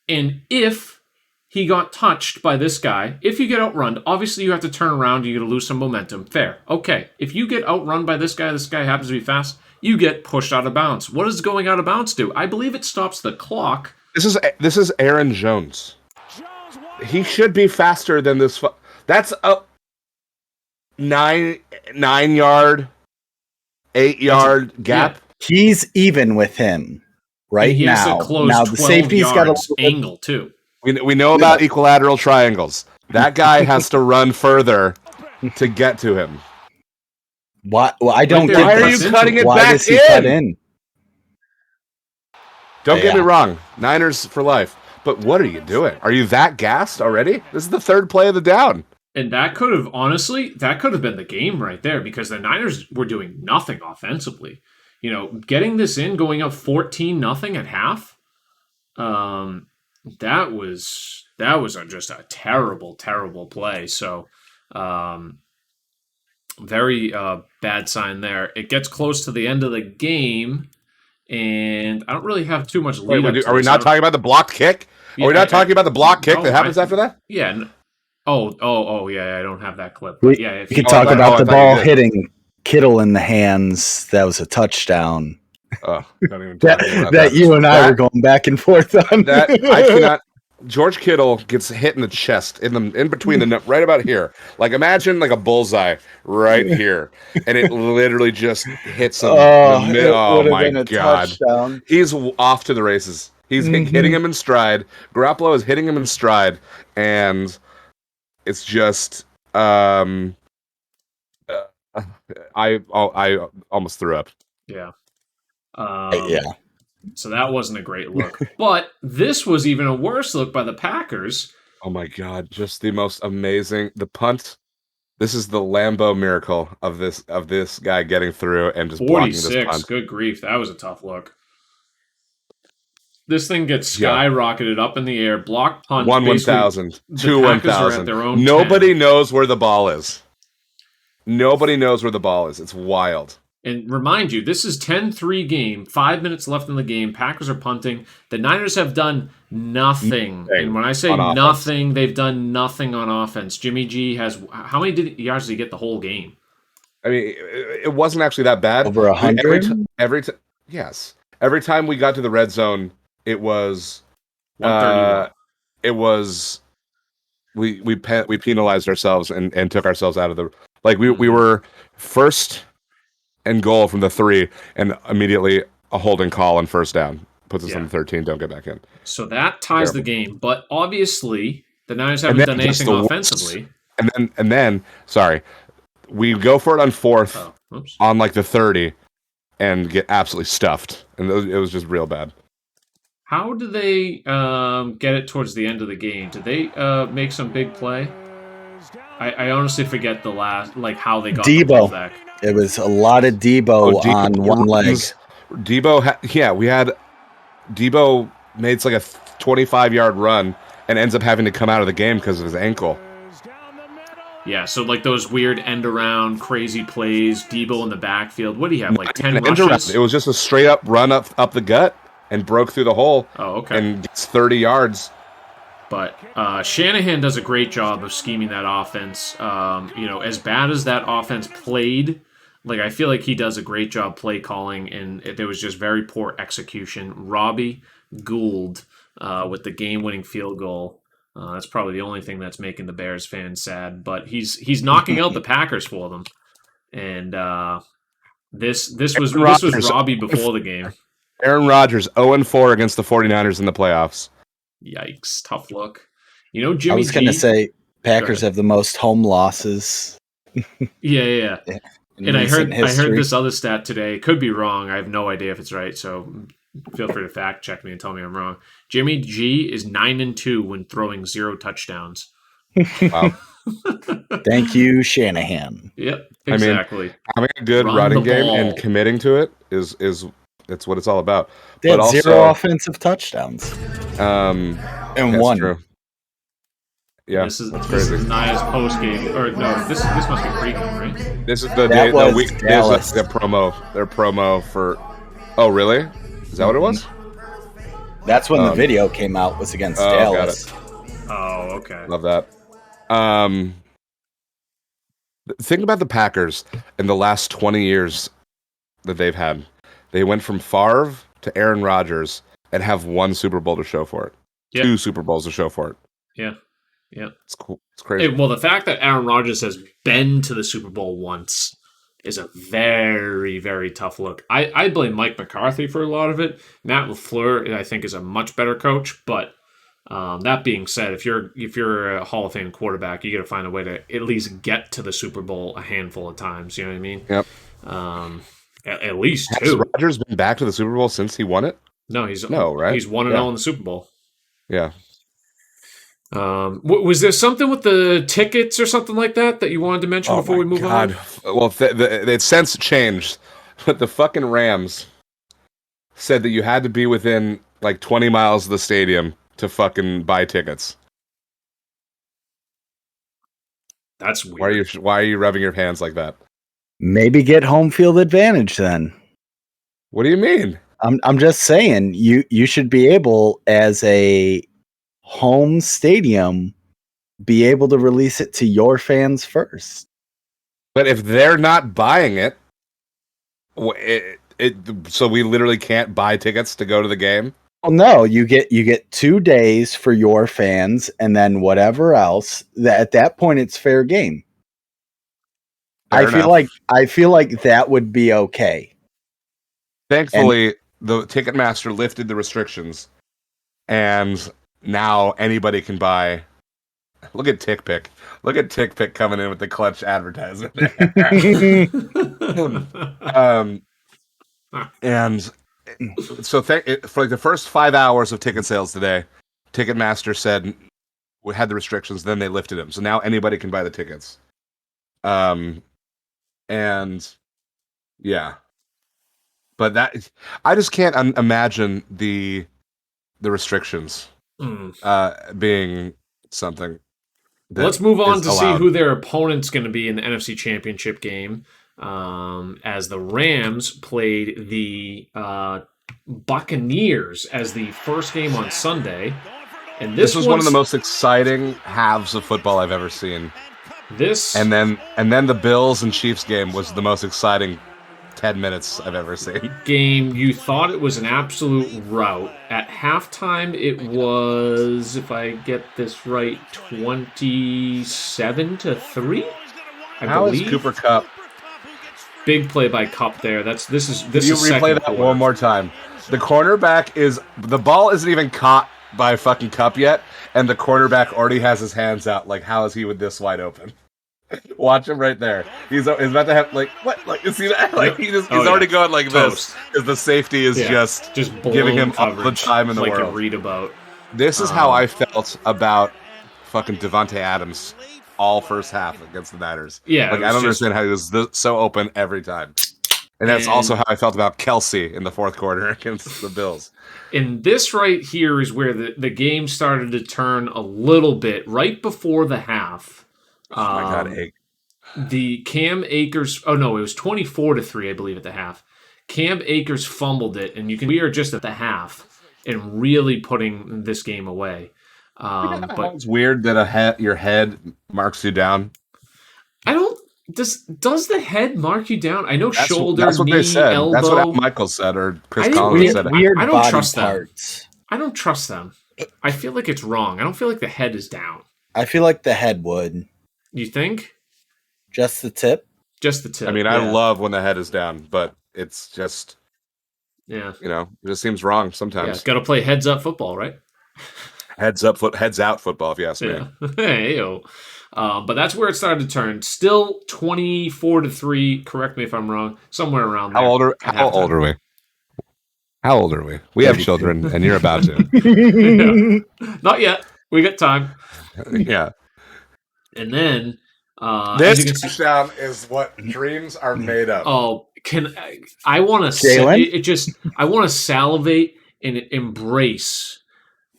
And if he got touched by this guy, if you get outrun, obviously you have to turn around, you're going to lose some momentum. Fair. Okay. If you get outrun by this guy happens to be fast, you get pushed out of bounds. What does going out of bounds do? I believe it stops the clock. This is Aaron Jones. He should be faster than this. That's a 9 yard, 8 yard gap. Yeah. He's even with him right he now. Has to close now the safety's got a angle too. We know about equilateral triangles. That guy has to run further to get to him. Why? Well, I don't get. Why are you cutting it Why back does he cut in? Don't get me wrong, Niners for life. But what are you doing? Are you that gassed already? This is the third play of the down. And that could have, honestly, been the game right there because the Niners were doing nothing offensively. You know, getting this in, going up 14-0 at half, that was just a terrible, terrible play. So, very bad sign there. It gets close to the end of the game, and I don't really have too much lead up to Are we not talking about the blocked kick? Are we not talking about the block kick that happens after that? Yeah. Yeah. I don't have that clip. We yeah, can talk about the ball hitting Kittle in the hands. That was a touchdown. Don't even talk about that you and I were going back and forth on. That I cannot. George Kittle gets hit in the chest, in between the nut, right about here. Like imagine like a bullseye right here, and it literally just hits him. Oh my god! Touchdown. He's off to the races. He's hitting him in stride. Garoppolo is hitting him in stride, and it's just I almost threw up. Yeah. Yeah. So that wasn't a great look. But this was even a worse look by the Packers. Oh my god, just the most amazing the punt. This is the Lambeau miracle of this guy getting through and just blocking this punt. Good grief, that was a tough look. This thing gets skyrocketed up in the air, block punt. 1,000, 2,000. Nobody knows where the ball is. Nobody knows where the ball is. It's wild. And remind you, this is 10-3 game, 5 minutes left in the game. Packers are punting. The Niners have done nothing. And when I say nothing, they've done nothing on offense. Jimmy G has... How many yards did he get the whole game? I mean, it wasn't actually that bad. Over 100? Yes. Every time we got to the red zone, it was... 131. It was... We penalized ourselves and took ourselves out of the... Like, we were first... and goal from the 3, and immediately a holding call and first down. Puts us on the 13, don't get back in. So that ties the game. But obviously, the Niners haven't done anything offensively. And then, we go for it on 4th on like the 30 and get absolutely stuffed. And it was just real bad. How do they get it towards the end of the game? Did they make some big play? I honestly forget the last, like how they got the ball back. It was a lot of Debo on one leg. Debo made like a 25-yard run and ends up having to come out of the game because of his ankle. Yeah, so like those weird end-around crazy plays, Debo in the backfield. What do you have, like 10 rushes? It was just a straight-up run up the gut and broke through the hole. Oh, okay. And gets 30 yards. But Shanahan does a great job of scheming that offense. As bad as that offense played, like I feel like he does a great job play calling, and there was just very poor execution. Robbie Gould with the game-winning field goal. That's probably the only thing that's making the Bears fans sad. But he's knocking out the Packers for them, and this was Robbie before the game. Aaron Rodgers 0-4 against the 49ers in the playoffs. Yikes! Tough look. Jimmy G. I was going to say Packers have the most home losses. Yeah. in And I recent heard history. this other stat today. It could be wrong. I have no idea if it's right. So feel free to fact check me and tell me I'm wrong. Jimmy G is 9-2 when throwing 0 touchdowns. Wow. Thank you, Shanahan. Yep, exactly. I mean, having a good running game and committing to it is it's what it's all about. They but had also 0 offensive touchdowns. And one. True. Yeah, this is that's crazy. Naya's post game, or no? This must be pre-game, right? This is the week. There's the promo. Their promo for. Oh, really? Is that what it was? That's when the video came out. Was against Dallas. Got it. Oh, okay. Love that. Think about the Packers in the last 20 years that they've had. They went from Favre to Aaron Rodgers and have 1 Super Bowl to show for it. Yeah. 2 Super Bowls to show for it. Yeah. It's cool. It's crazy. Well, the fact that Aaron Rodgers has been to the Super Bowl once is a very, very tough look. I blame Mike McCarthy for a lot of it. Matt LaFleur, I think, is a much better coach. But that being said, if you're a Hall of Fame quarterback, you got to find a way to at least get to the Super Bowl a handful of times. You know what I mean? Yep. At least 2. Has Rodgers been back to the Super Bowl since he won it? No, he's right. He's 1-0 in the Super Bowl. Yeah. Was there something with the tickets or something like that you wanted to mention before we move on? Well, it's since changed, but the fucking Rams said that you had to be within like 20 miles of the stadium to fucking buy tickets. That's weird. Why are you rubbing your hands like that? Maybe get home field advantage then. What do you mean? I'm just saying you should be able, as a home stadium, be able to release it to your fans first. But if they're not buying it, so we literally can't buy tickets to go to the game? Well, no, you get 2 days for your fans, and then whatever else. At that point, it's fair game. I feel like that would be okay. Thankfully, the Ticketmaster lifted the restrictions, and now anybody can buy. Look at TickPick. Look at TickPick coming in with the clutch advertisement. And so for like the first 5 hours of ticket sales today, Ticketmaster said we had the restrictions. Then they lifted them, so now anybody can buy the tickets. And yeah, but that I just can't imagine the restrictions being something. Let's move on to see who their opponent's going to be in the NFC Championship game. As the Rams played the Buccaneers as the first game on Sunday, and this was one of the most exciting halves of football I've ever seen. And then the Bills and Chiefs game was the most exciting 10 minutes I've ever seen. Game, you thought it was an absolute rout. At halftime, it was, if I get this right, 27-3. How is Cooper Kupp? Big play by Kupp there. This is replay that one more time. The cornerback the ball isn't even caught by fucking Kupp yet, and the cornerback already has his hands out. Like, how is he with this wide open? Watch him right there. He's about to have what? Like, you see that? Like he's already going like this because the safety is just giving him all the time in the world. You read about. This is how I felt about fucking Devontae Adams all first half against the Niners. Yeah, like I don't understand how he was so open every time. And that's also how I felt about Kelsey in the fourth quarter against the Bills. And this right here is where the game started to turn a little bit right before the half. Oh my God, the Cam Akers. Oh no, it was 24-3, I believe, at the half. Cam Akers fumbled it, and we are just at the half and really putting this game away. But it's weird that your head marks you down. I don't. Does the head mark you down? I know shoulder, that's what knee, they said. elbow. That's what Al Michaels said, or Chris Collins said. I don't trust them. I don't trust them. I feel like it's wrong. I don't feel like the head is down. I feel like the head would. You think? Just the tip? Just the tip. I mean, I love when the head is down, but it's just, it just seems wrong sometimes. Yeah, got to play heads up football, right? Heads out football, if you ask me. Yeah. Hey-o. But that's where it started to turn. Still 24-3. Correct me if I'm wrong. Somewhere around there. How old are we? How old are we? We have children, and you're about to. Yeah. Not yet. We got time. Yeah. And then this touchdown is what dreams are made of. Oh, I want to I want to salivate and embrace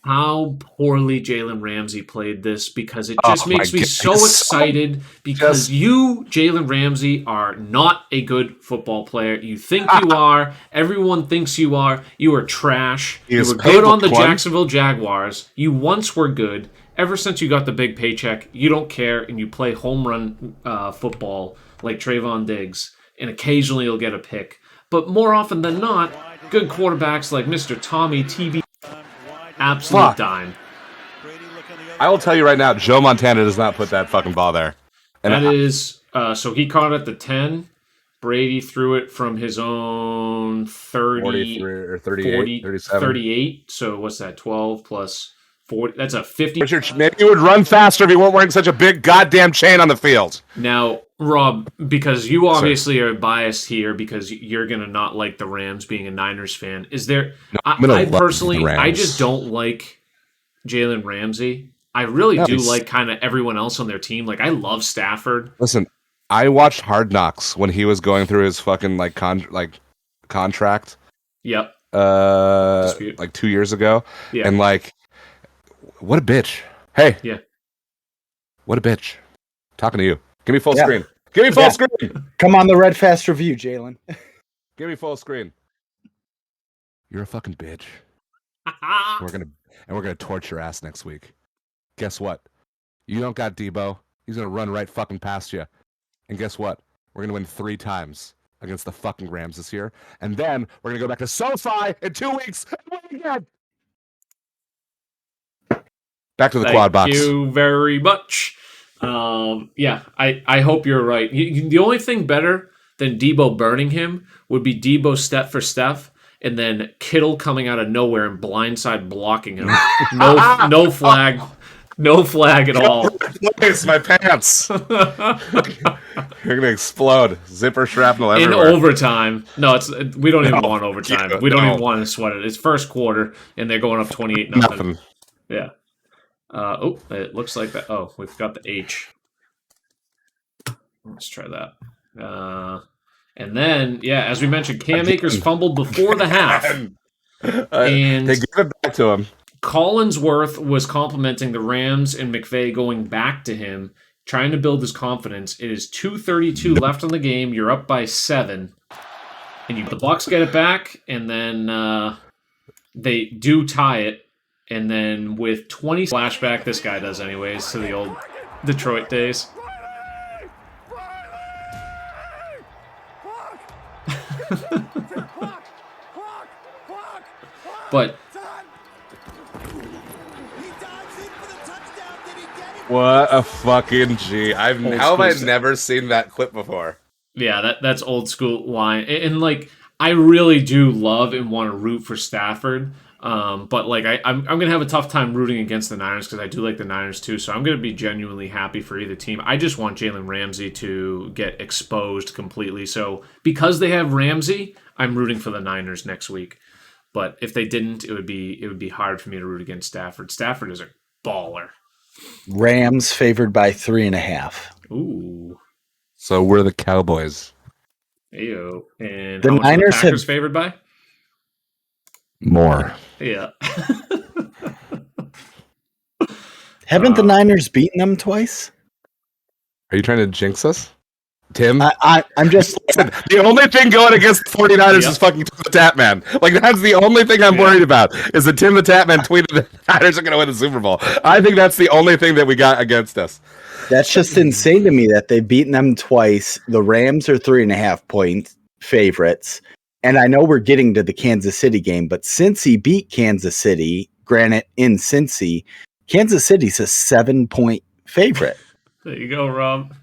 how poorly Jalen Ramsey played this, because it just makes me so excited because you, Jalen Ramsey, are not a good football player. You think you are. Everyone thinks you are. You are trash. You were good on the Jacksonville Jaguars. You once were good. Ever since you got the big paycheck, you don't care, and you play home run football like Trayvon Diggs, and occasionally you'll get a pick. But more often than not, good quarterbacks like Mr. Tommy TB, absolute dime. I will tell you right now, Joe Montana does not put that fucking ball there. And so he caught it at the 10. Brady threw it from his own 30, 43 or 38, 40, 37. 38. So what's that, 12 plus 40? That's a 50. Richard, maybe he would run faster if he weren't wearing such a big goddamn chain on the field. Now, Rob, because you obviously are biased here because you're going to not like the Rams being a Niners fan. Is there... No, I personally, I just don't like Jalen Ramsey. I really do like kind of everyone else on their team. Like, I love Stafford. Listen, I watched Hard Knocks when he was going through his fucking contract. Yep. Like 2 years ago. Yeah. And what a bitch. Hey. Yeah. What a bitch. Talking to you. Give me full screen. Give me full screen. Come on the Red Fast review, Jalen. Give me full screen. You're a fucking bitch. We're gonna torture your ass next week. Guess what? You don't got Debo. He's gonna run right fucking past you. And guess what? We're gonna win 3 times against the fucking Rams this year. And then we're gonna go back to SoFi in 2 weeks and win again. Back to the quad box. Thank you very much. I hope you're right. The only thing better than Debo burning him would be Debo step for step, and then Kittle coming out of nowhere and blindside blocking him. No flag. No flag at all. It's my pants. You're gonna explode. Zipper shrapnel everywhere. In overtime. No, we don't even want overtime. We don't even want to sweat it. It's first quarter, and they're going up 28-0. Yeah. It looks like that. Oh, we've got the H. Let's try that. And then, as we mentioned, Cam Akers fumbled before the half. And they give it back to him. Collinsworth was complimenting the Rams and McVay going back to him, trying to build his confidence. It is 2:32 left in the game. You're up by 7. And the Bucs get it back, and then they do tie it. And then with 20 flashback, this guy does anyways, to the old Detroit days. But what a fucking G. How have I never seen that clip before? Yeah, that's old school line. And I really do love and want to root for Stafford. But I'm gonna have a tough time rooting against the Niners because I do like the Niners too. So I'm gonna be genuinely happy for either team. I just want Jalen Ramsey to get exposed completely. So because they have Ramsey, I'm rooting for the Niners next week. But if they didn't, it would be hard for me to root against Stafford. Stafford is a baller. Rams favored by 3.5. Ooh. So we're the Cowboys. Ayo. And the Niners are the Packers favored by? More. Yeah. Haven't the Niners beaten them twice? Are you trying to jinx us? Tim? I'm just... The only thing going against the 49ers is fucking Tim the Tatman. That's the only thing I'm worried about, is that Tim the Tatman tweeted the Niners are going to win the Super Bowl. I think that's the only thing that we got against us. That's just insane to me that they've beaten them twice. The Rams are 3.5-point favorites. And I know we're getting to the Kansas City game, but Cincy beat Kansas City, granted in Cincy, Kansas City's a 7-point favorite. There you go, Rob.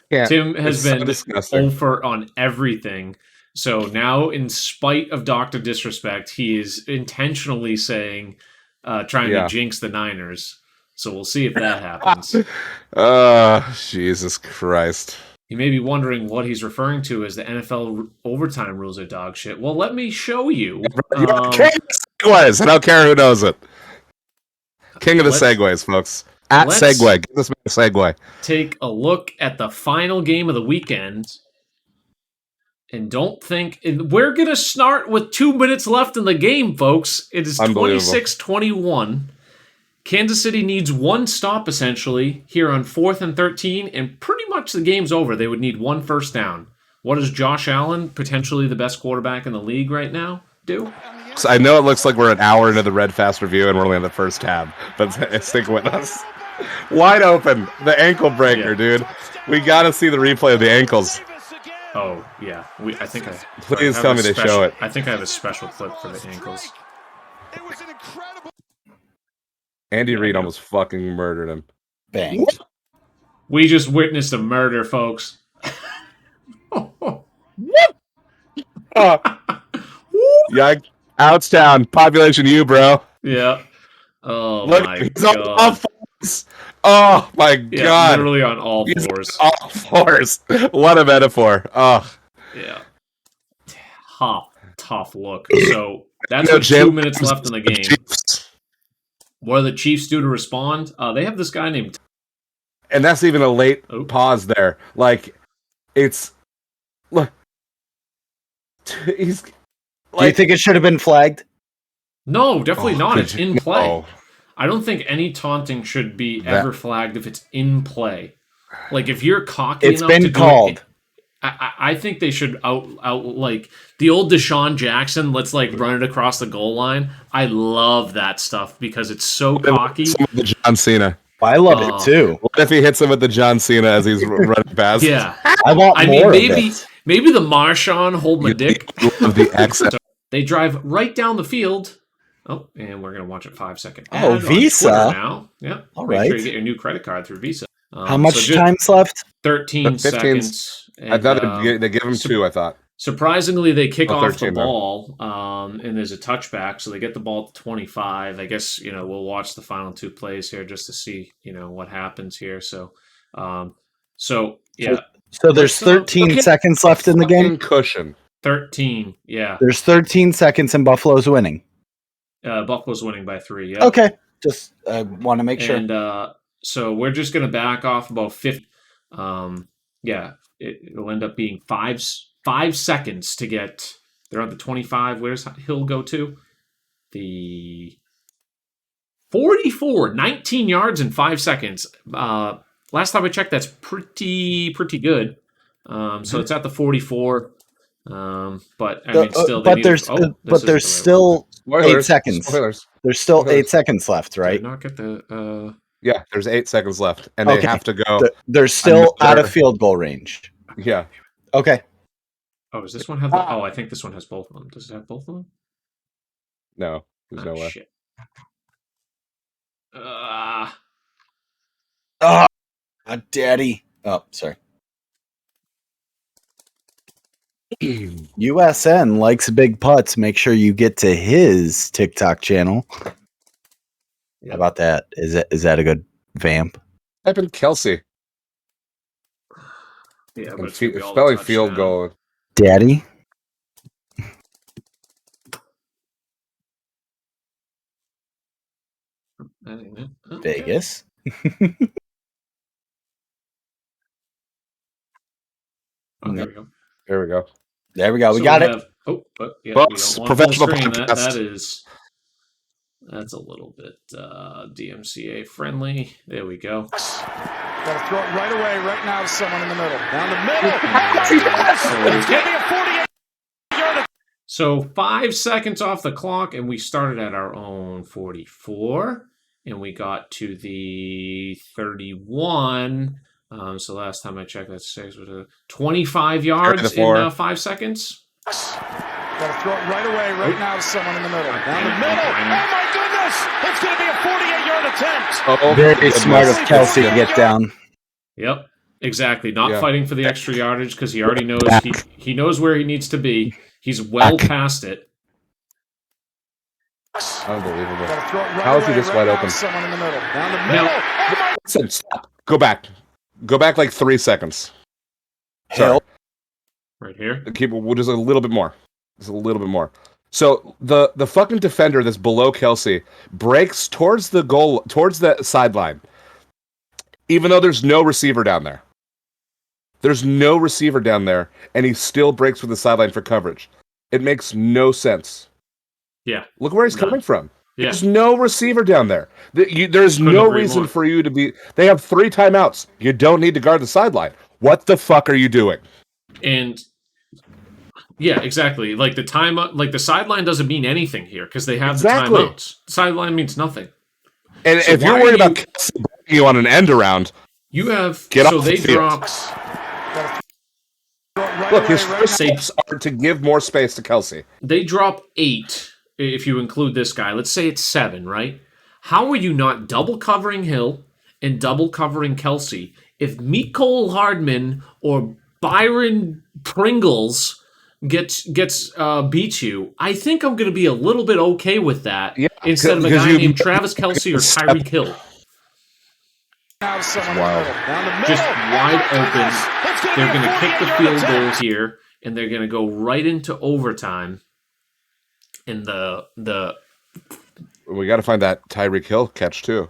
Yeah, Tim has been over on everything. So now, in spite of Dr. Disrespect, he is intentionally saying trying to jinx the Niners. So we'll see if that happens. Jesus Christ. You may be wondering what he's referring to as the NFL overtime rules are dog shit. Well, let me show you. King of segues. I don't care who knows it. King of the segues, folks. At Segway. Give this man a segue. Take a look at the final game of the weekend. And don't think... We're going to start with 2 minutes left in the game, folks. It is 26-21. Kansas City needs one stop, essentially, here on 4th and 13, and pretty much the game's over. They would need one first down. What does Josh Allen, potentially the best quarterback in the league right now, do? So I know it looks like we're an hour into the Red Fast review, and we're only on the first tab, but stick with us. Wide open. The ankle breaker, dude. We got to see the replay of the ankles. Oh, yeah. Please tell me they show it. I think I have a special clip for the ankles. It was an incredible. Andy Reid almost fucking murdered him. Bang. We just witnessed a murder, folks. Yikes. Outstown. Population U, bro. Yeah. Oh, look, my he's God. On all fours. Oh, my God. Literally on all fours. On all fours. What a metaphor. Oh. Yeah. Tough look. So that's with 2 minutes left in the game. What do the Chiefs do to respond? They have this guy named... And that's even a late pause there. Like, it's... Look. He's... Do you think it should have been flagged? No, definitely not. It's in play. No. I don't think any taunting should be ever flagged if it's in play. Like, if you're cocky enough to do it... It's been called. I think they should out like the old Deshaun Jackson. Let's like run it across the goal line. I love that stuff because it's so cocky. Some of the John Cena. I love it too. What if he hits him with the John Cena as he's running past? Yeah, I want more. Maybe the Marshawn holding the dick. Of the accent. So they drive right down the field. Oh, and we're gonna watch it 5 second. Oh, Visa now. Yeah. All Make right. sure you get your new credit card through Visa. How much time's left? 13 seconds. I thought they give him 2, I thought. Surprisingly, they kick off the 13, ball, and there's a touchback, so they get the ball at 25. I guess, we'll watch the final 2 plays here just to see, what happens here. So, yeah. So there's 13 seconds left in the game? Cushion. 13, yeah. There's 13 seconds and Buffalo's winning. Buffalo's winning by 3, yeah. Okay. Just want to make sure. And so we're just going to back off about 50. Yeah, it'll end up being 5 seconds to get. They're on the 25. Where's Hill go to? The 44, 19 yards in 5 seconds. Last time I checked, that's pretty good. So it's at the 44. But I mean, still, there's still 8 seconds. Spoilers. There's still 8 seconds left, right? Did I not get the. Yeah, there's 8 seconds left, and they have to go. They're still out of field goal range. Yeah. Okay. Oh, does this one have? I think this one has both of them. Does it have both of them? No, there's no way. Shit. Daddy. Oh, sorry. USN likes big putts. Make sure you get to his TikTok channel. Yep. How about that? Is that a good vamp? Type in Kelsey. Yeah, but spelling field goal. Daddy. Vegas. There we go. There we go. There we go. We got it. Books, professional podcast. That's a little bit DMCA friendly. There we go. Got to throw it right away, right now to someone in the middle. Down the middle. So 5 seconds off the clock, and we started at our own 44, and we got to the 31. So last time I checked, that's 25 yards in 5 seconds. Got to throw it right away, right now to someone in the middle. Down the middle. Oh my goodness! It's going to be a 48-yard attempt. Very smart of Kelsey to get down. Yep, exactly. Not fighting for the extra yardage because he already knows he knows where he needs to be. He's well past it. Unbelievable. Got to throw it right How is he away, this right wide now, open? Someone in the middle. Down the middle. Oh my Listen, stop. Go back. Go back like 3 seconds. Sorry. Hill. Right here. We'll just a little bit more. Just a little bit more. So the fucking defender that's below Kelsey breaks towards the goal, towards the sideline, even though there's no receiver down there. There's no receiver down there, and he still breaks with the sideline for coverage. It makes no sense. Yeah. Look where he's coming from. Yeah. There's no receiver down there. There's no reason for you to be... They have 3 timeouts. You don't need to guard the sideline. What the fuck are you doing? And... yeah, exactly. Like the sideline doesn't mean anything here because they have the timeouts. The sideline means nothing. And so if you're worried about Kelsey breaking you on an end around, you have get so off they the field. dropped. Look, his first steps are to give more space to Kelsey. They drop 8 if you include this guy. Let's say it's 7, right? How are you not double covering Hill and double covering Kelsey if Mecole Hardman or Byron Pringles gets beat you? I think I'm going to be a little bit okay with that instead of a guy named Travis Kelsey or Tyreek Hill. Just wide open. They're going to kick the field goal here, and they're going to go right into overtime. And we got to find that Tyreek Hill catch too.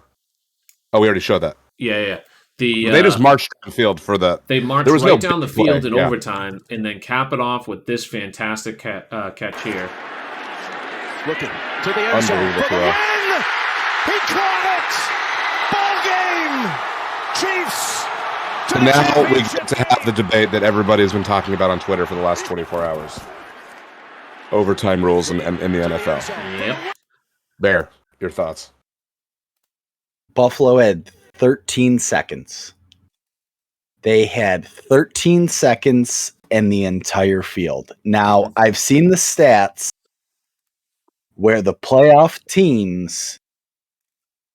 Oh, we already showed that. Yeah. They just marched down the field for the. They marched right down the field in overtime, and then cap it off with this fantastic catch here. Looking to the end zone for the win. He caught it. Ball game. Chiefs. And now we get to have the debate that everybody's been talking about on Twitter for the last 24 hours. Overtime rules in the NFL. Yep. Bear, your thoughts? Buffalo had 13 seconds. They had 13 seconds and the entire field. Now, I've seen the stats where the playoff teams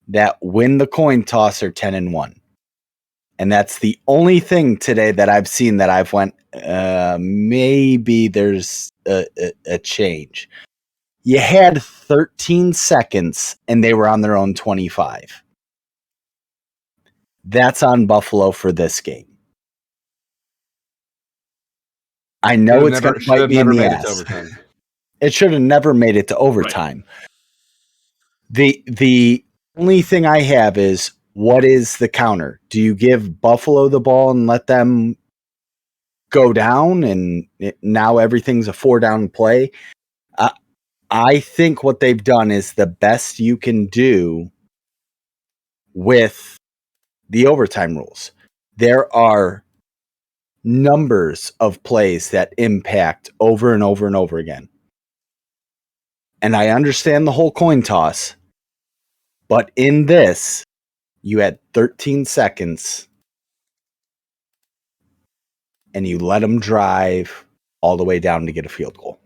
that win the coin toss are 10-1. And that's the only thing today that I've seen that I've went, maybe there's a change. You had 13 seconds and they were on their own 25. That's on Buffalo for this game. I know it's going to bite me in the ass. It should have never made it to overtime. Right. The only thing I have is, what is the counter? Do you give Buffalo the ball and let them go down and now everything's a 4-down play? I think what they've done is the best you can do with the overtime rules. There are numbers of plays that impact over and over and over again. And I understand the whole coin toss, but in this, you had 13 seconds and you let them drive all the way down to get a field goal.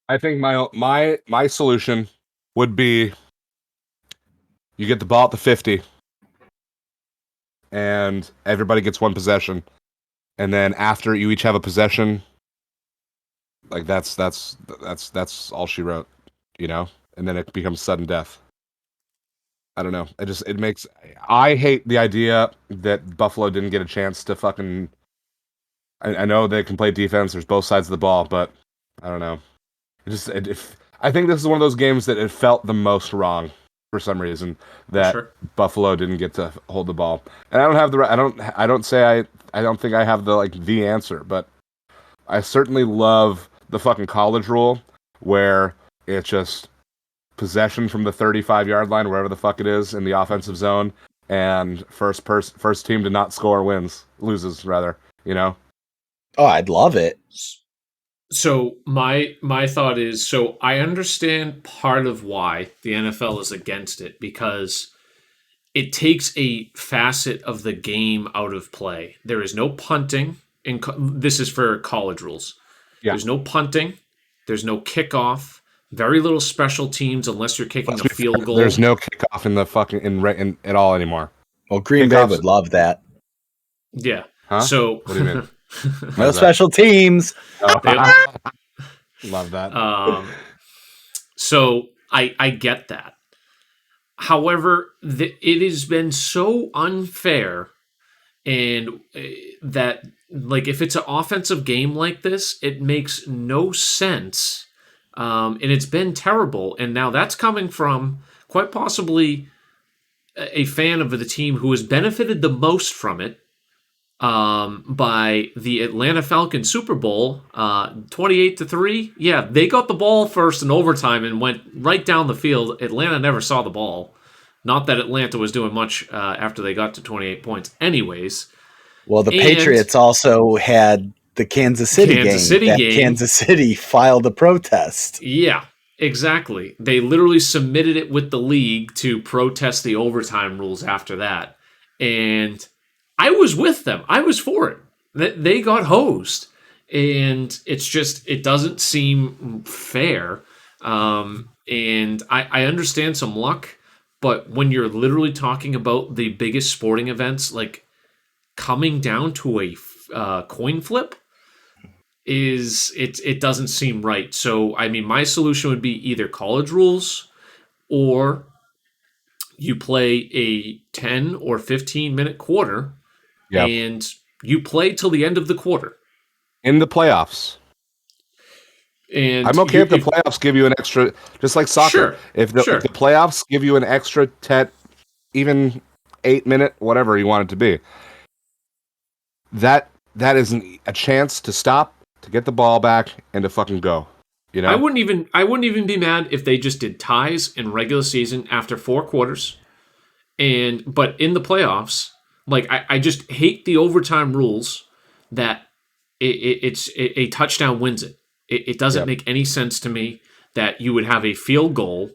I think my solution would be you get the ball at the 50 and everybody gets one possession. And then after you each have a possession, like that's all she wrote, you know? And then it becomes sudden death. I don't know. I hate the idea that Buffalo didn't get a chance to fucking... I know they can play defense. There's both sides of the ball, but I don't know. I think this is one of those games that it felt the most wrong for some reason that Buffalo didn't get to hold the ball. And I don't have I don't think I have the answer, but I certainly love the fucking college rule where it's just possession from the 35-yard line, wherever the fuck it is, in the offensive zone, and first team to not score loses, you know? Oh, I'd love it. So my thought is, so I understand part of why the NFL is against it, because it takes a facet of the game out of play. There is no punting. This is for college rules. Yeah. There's no punting. There's no kickoff. Very little special teams unless you're kicking a field goal. There's no kickoff in the fucking in at all anymore. Well, Green Bay would love that. Yeah. Huh? So what do you mean? No special teams. Love that. So I get that. However, it has been so unfair, and that, like, if it's an offensive game like this, it makes no sense. And it's been terrible. And now that's coming from quite possibly a fan of the team who has benefited the most from it, by the Atlanta Falcons Super Bowl, 28-3. Yeah, they got the ball first in overtime and went right down the field. Atlanta never saw the ball. Not that Atlanta was doing much after they got to 28 points anyways. Well, the Patriots also had the Kansas City game. Kansas City filed a protest. Yeah, exactly. They literally submitted it with the league to protest the overtime rules after that. And I was with them. I was for it. They got hosed. And it's just, it doesn't seem fair. And I understand some luck, but when you're literally talking about the biggest sporting events, like coming down to a coin flip, it doesn't seem right. So, I mean, my solution would be either college rules, or you play a 10 or 15 minute quarter, and you play till the end of the quarter. In the playoffs. And I'm okay if the playoffs give you an extra, just like soccer. Sure, if the playoffs give you an extra 10, even 8 minute, whatever you want it to be, that is a chance to stop, to get the ball back, and to fucking go. You know, I wouldn't even be mad if they just did ties in regular season after 4 quarters, but in the playoffs, like I just hate the overtime rules that it's a touchdown wins it. It doesn't make any sense to me that you would have a field goal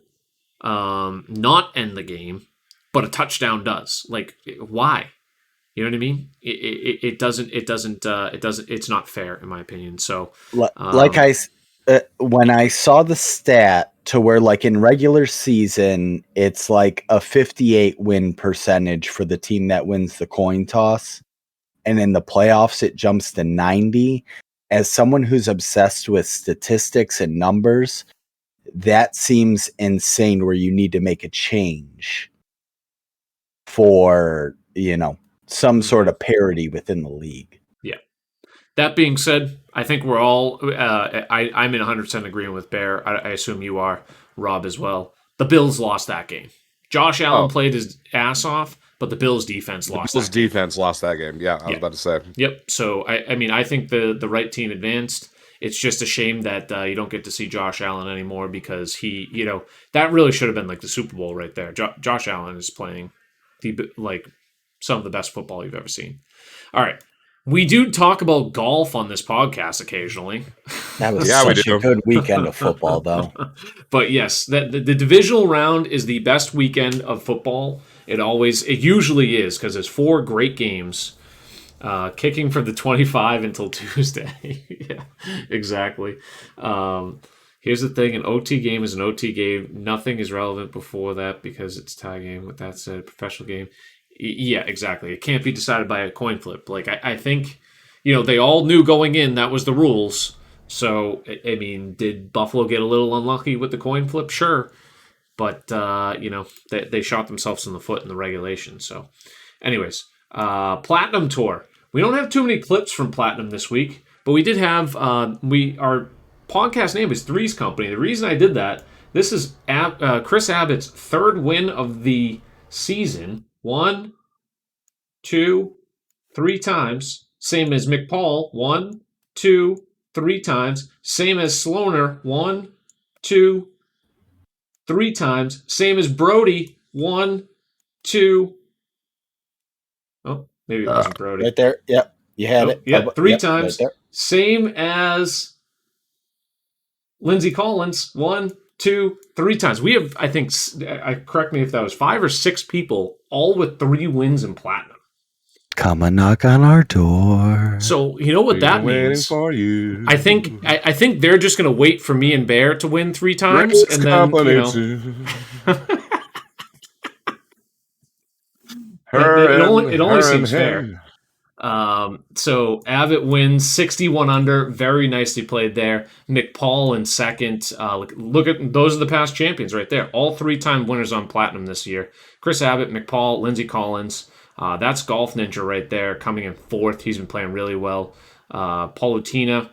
not end the game, but a touchdown does. Like, why? You know what I mean? It doesn't. It's not fair, in my opinion. So, when I saw the stat to where, like, in regular season, it's like a 58 win percentage for the team that wins the coin toss, and in the playoffs it jumps to 90. As someone who's obsessed with statistics and numbers, that seems insane, where you need to make a change for, some sort of parity within the league. Yeah. That being said, I think we're all, I'm in 100% agreement with Bear. I assume you are, Rob, as well. The Bills lost that game. Josh Allen played his ass off, but the Bills defense lost that game. Bills defense lost that game. Yeah, I was about to say. Yep. So, I mean, I think the right team advanced. It's just a shame that you don't get to see Josh Allen anymore, because he, that really should have been like the Super Bowl right there. Josh Allen is playing some of the best football you've ever seen. All right. We do talk about golf on this podcast occasionally. That was such a good weekend of football, though. But yes, the divisional round is the best weekend of football. It usually is, because there's 4 great games, kicking from the 25 until Tuesday. Yeah, exactly. Here's the thing: an OT game is an OT game. Nothing is relevant before that because it's a tie game. With that said, professional game. Yeah, exactly. It can't be decided by a coin flip. Like, I think, they all knew going in that was the rules. So, I mean, did Buffalo get a little unlucky with the coin flip? Sure. But, they shot themselves in the foot in the regulation. So, anyways, Platinum Tour. We don't have too many clips from Platinum this week, but we did have, our podcast name is Three's Company. The reason I did that, this is Chris Abbott's 3rd win of the season. 1, 2, 3 times. Same as McPaul. 1, 2, 3 times. Same as Sloaner. 1, 2, 3 times. Same as Brody. 1, 2. Oh, maybe it wasn't Brody. Right there. Yep. You had it. Yeah, 3 times. Right, same as Lindsey Collins. 1, 2, 3 times. We have, I think, correct me if that was 5 or 6 people, all with 3 wins in Platinum. Come and knock on our door. So you know what that means? For you. I think they're just going to wait for me and Bear to win 3 times, and then it only seems fair. So Abbott wins 61 under. Very nicely played there. McPaul in second. Look at those are the past champions right there. All 3-time winners on Platinum this year. Chris Abbott, McPaul, Lindsey Collins. That's Golf Ninja right there coming in fourth. He's been playing really well. Paulutina.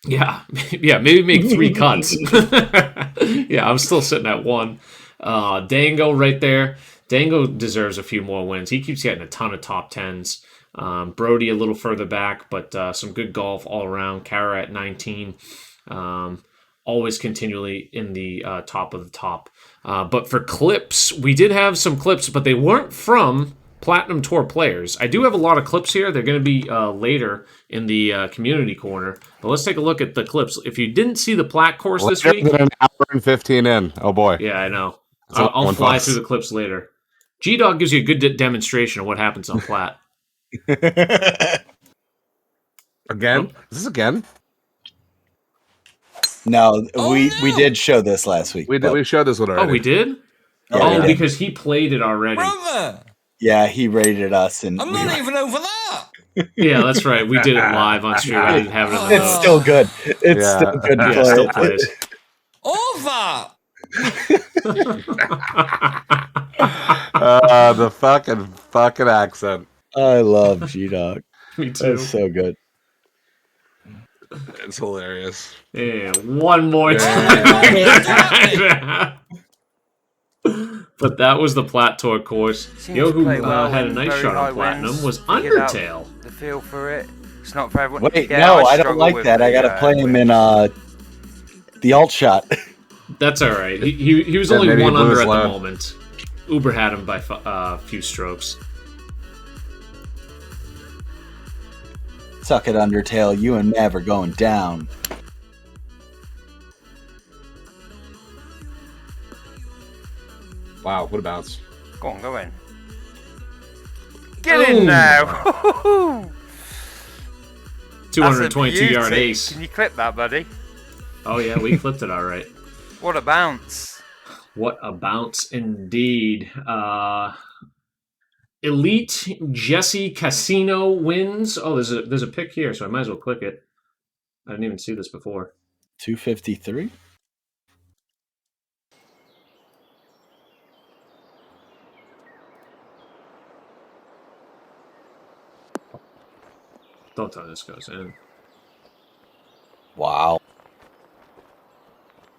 Yeah, maybe make 3 cuts. Yeah, I'm still sitting at 1. Dango right there. Dango deserves a few more wins. He keeps getting a ton of top 10s. Brody a little further back, but some good golf all around. Kara at 19. Always continually in the top of the top. But for clips, we did have some clips, but they weren't from Platinum Tour players. I do have a lot of clips here. They're going to be later in the community corner. But let's take a look at the clips. If you didn't see the Plat course this week... An hour and 15 in. Oh, boy. Yeah, I know. I'll fly through the clips later. G-Dog gives you a good demonstration of what happens on Plat. Again? Is this again? No, we did show this last week. We showed this one already. Oh, we did? Yeah, because he played it already. Brother! Yeah, he rated us, and I'm not even over that! Yeah, that's right. We did it live on stream. I didn't have it on the it's still good. It's still good to play. Still plays. Over! The fucking accent. I love G-Dog. Me too. That's so good. It's hilarious. Yeah, one more time. But that was the Plat Tour course. Who had a nice shot on Platinum was Undertale. The feel for it. It's not for everyone. Wait, no, I don't like that. I gotta play him in the alt shot. That's all right. He was only 1 under at the moment. Uber had him by a few strokes. Suck it, Undertale. You and Mav are going down. Wow, what a bounce. Go in. Get in now! 222-yard ace. Can you clip that, buddy? Oh, yeah, we clipped it all right. What a bounce. What a bounce indeed. Elite Jesse Casino wins. Oh, there's a pick here, so I might as well click it. I didn't even see this before. 253? Don't tell me this goes in. Wow.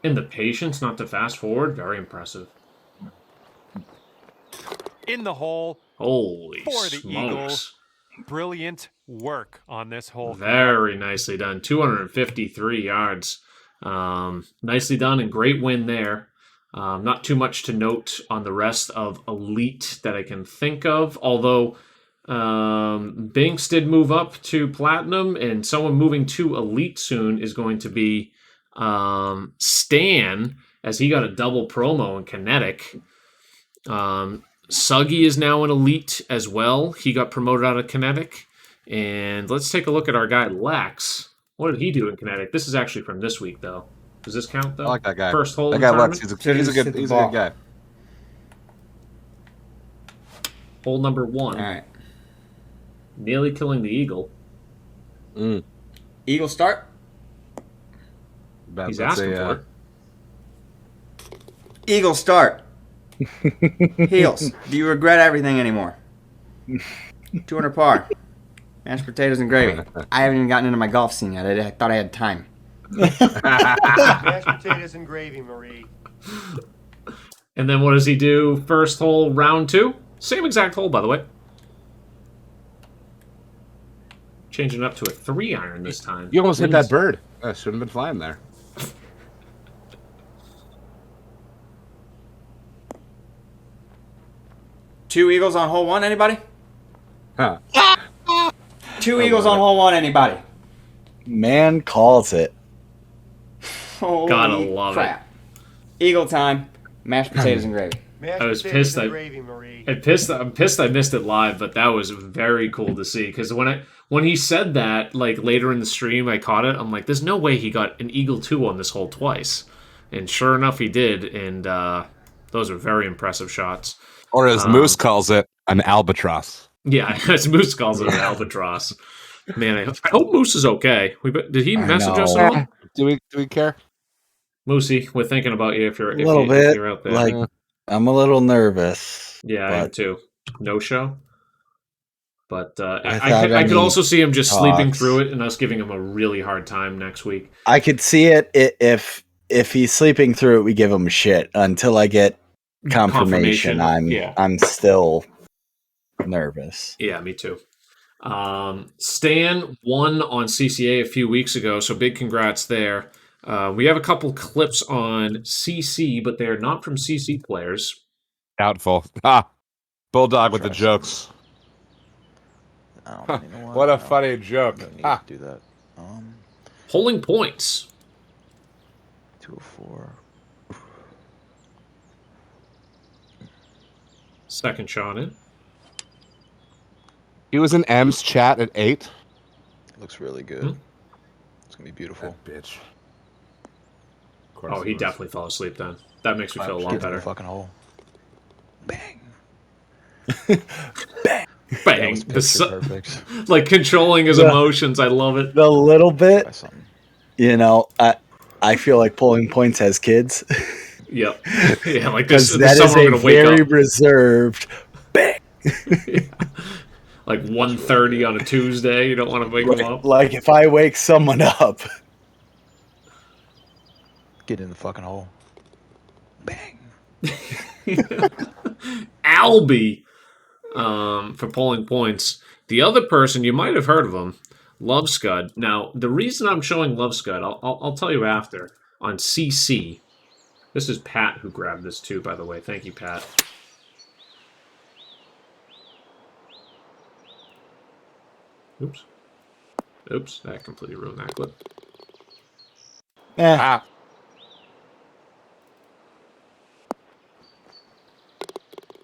And the patience not to fast forward, very impressive. In the hole. Holy for the smokes. Eagles. Brilliant work on this hole. Very nicely done. 253 yards. Nicely done and great win there. Not too much to note on the rest of Elite that I can think of, although Binks did move up to Platinum, and someone moving to Elite soon is going to be Stan, as he got a double promo in Kinetic. Suggy is now an Elite as well. He got promoted out of Kinetic. And let's take a look at our guy, Lex. What did he do in Kinetic? This is actually from this week, though. Does this count, though? I like that guy. First hole that in guy tournament? Lex. He's a good guy. Hole number 1. All right. Nearly killing the Eagle. Eagle start. He's asking for it. Eagle start. Heels. Do you regret everything anymore? 200 par. Mashed potatoes and gravy. I haven't even gotten into my golf scene yet. I thought I had time. Mashed potatoes and gravy, Marie. And then what does he do? First hole, round 2. Same exact hole, by the way. Changing it up to a 3-iron this time. You almost hit that bird. I shouldn't have been flying there. Two eagles on hole 1, anybody? Huh. Two eagles on hole 1, anybody? Man calls it. Holy Gotta love crap. Eagle time. Mashed potatoes and gravy. I was pissed. I'm pissed I missed it live, but that was very cool to see. Because when he said that, like later in the stream, I caught it. I'm like, there's no way he got an Eagle 2 on this hole twice. And sure enough, he did. And those are very impressive shots. Or as Moose calls it, an albatross. Yeah, as Moose calls it, an albatross. Man, I hope Moose is okay. Did he message us at all? Do we care? Moosey, we're thinking about you if A little bit. if you're out there. Like, I'm a little nervous. Yeah, I am too. No show. But I could also see him just sleeping talks. through it and us giving him a really hard time next week. I could see it if he's sleeping through it, we give him shit until I get confirmation. I'm still nervous. Yeah, me too. Stan won on CCA a few weeks ago, so big congrats there. We have a couple clips on CC, but they're not from CC players. Doubtful. Bulldog with the jokes. What a funny joke. Don't need to do that. Polling points. 204. Second shot in. He was in M's chat at 8. Looks really good. It's gonna be beautiful. That bitch. Oh, he definitely fell asleep then. That makes me feel a lot better. Fucking hole. Bang. Bang. Bang. Perfect. Like controlling his emotions. I love it. The little bit. You know, I feel like Polling Points has kids. Yep. Yeah, like this. That is a very reserved bang. Yeah. Like 1:30 on a Tuesday. You don't want to wake them up. Like if I wake someone up. Get in the fucking hole. Bang. Albie for Polling Points. The other person, you might have heard of him, Love Scud. Now, the reason I'm showing Love Scud, I'll tell you after, on CC. This is Pat who grabbed this too, by the way. Thank you, Pat. Oops. Oops, that completely ruined that clip.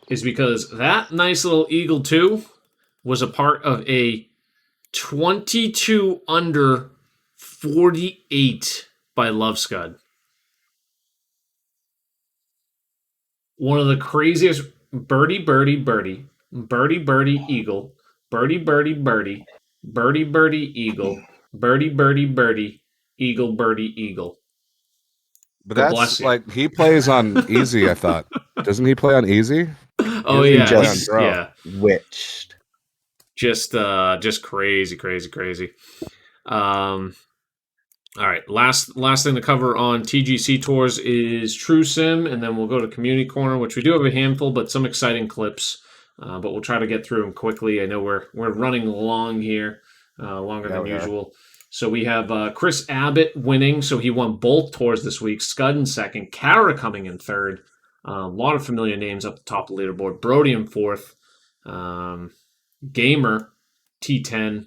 Is because that nice little Eagle 2 was a part of a 22 under 48 by Love Scud. One of the craziest birdie, birdie, birdie, birdie, birdie, eagle, birdie, birdie, birdie, birdie, birdie, eagle, birdie, birdie, birdie, eagle, birdie, eagle. But that's like he plays on easy, I thought. Doesn't he play on easy? Oh yeah, yeah. Witched. Just crazy, crazy, crazy. All right, last thing to cover on TGC Tours is True Sim, and then we'll go to Community Corner, which we do have a handful, but some exciting clips. But we'll try to get through them quickly. I know we're running long here, longer than usual. So we have Chris Abbott winning, so he won both tours this week. Scud in second, Kara coming in third. A lot of familiar names up the top of the leaderboard. Brody in fourth, Gamer T10,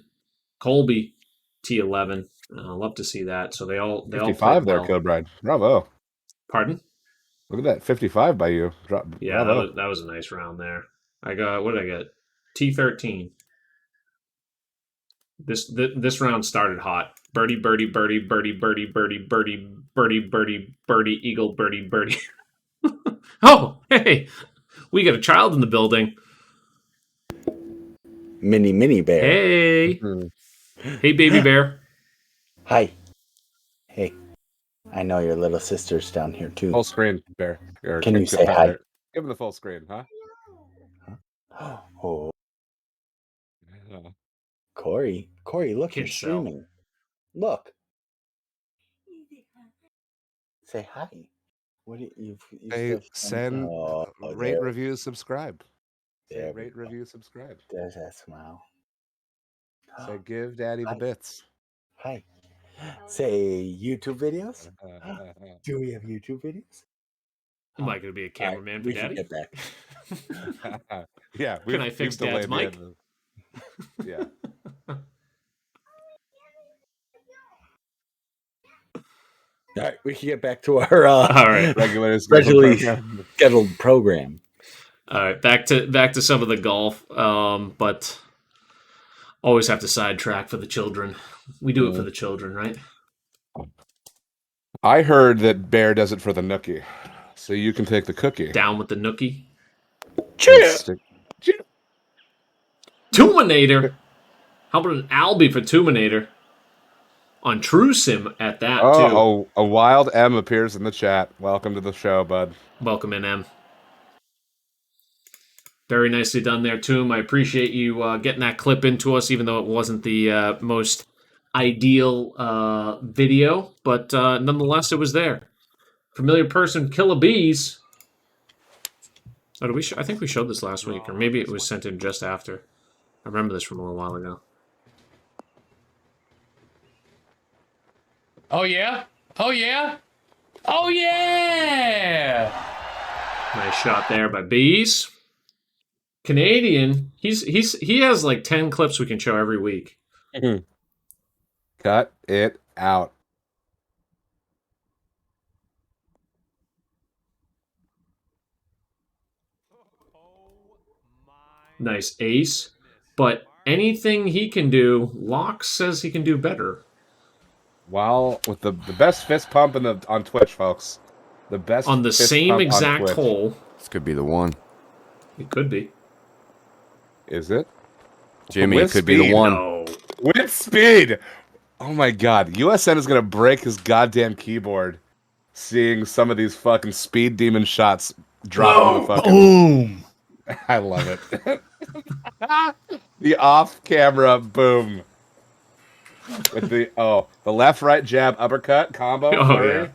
Colby T11. Love to see that. So they all 55 there, Kilbride. Bravo. Pardon? Look at that 55 by you. Yeah, that was a nice round there. I got, what did I get? T13. This round started hot. Birdie, birdie, birdie, birdie, birdie, birdie, birdie, birdie, birdie, birdie, eagle, birdie, birdie. Oh, hey, we got a child in the building. Mini bear. Hey. Hey, baby bear. Hi. Hey. I know your little sister's down here too. Full screen, bear. Can you say hi? Give him the full screen, huh? Oh. Corey, look, you're streaming. Look. Say hi. What do you send, rate, review, subscribe. Say rate, review, subscribe. There's that smile. Say give daddy the bits. Hi. Say YouTube videos. Do we have YouTube videos? Am I going to be a cameraman for daddy? Get back. Yeah. Can I fix dad's mic? Yeah. All right, we can get back to our all right. regularly scheduled program. All right, back to some of the golf, but always have to sidetrack for the children. We do it for the children, right? I heard that Bear does it for the nookie, so you can take the cookie. Down with the nookie. Cheers. Tuminator. How about an Albie for Tuminator? On True Sim at that, too. Oh, a wild M appears in the chat. Welcome to the show, bud. Welcome in, M. Very nicely done there, Toom. I appreciate you getting that clip into us, even though it wasn't the most ideal video. But nonetheless, it was there. Familiar person, Killer Bees. Oh, did we I think we showed this last week, or maybe it was sent in just after. I remember this from a little while ago. Oh yeah? Oh yeah? Oh yeah! Nice shot there by Bees. Canadian. He has like 10 clips we can show every week. Cut it out. Nice ace. But anything he can do, Locke says he can do better. Well, with the best fist pump on Twitch, folks. The best on the fist same pump exact on hole. This could be the one. It could be. Is it? Jimmy, With it could speed. be the one. No. With speed! Oh my god. USN is going to break his goddamn keyboard seeing some of these fucking speed demon shots drop on the fucking... Boom! I love it. The off-camera boom. With the left-right jab uppercut combo. Yeah.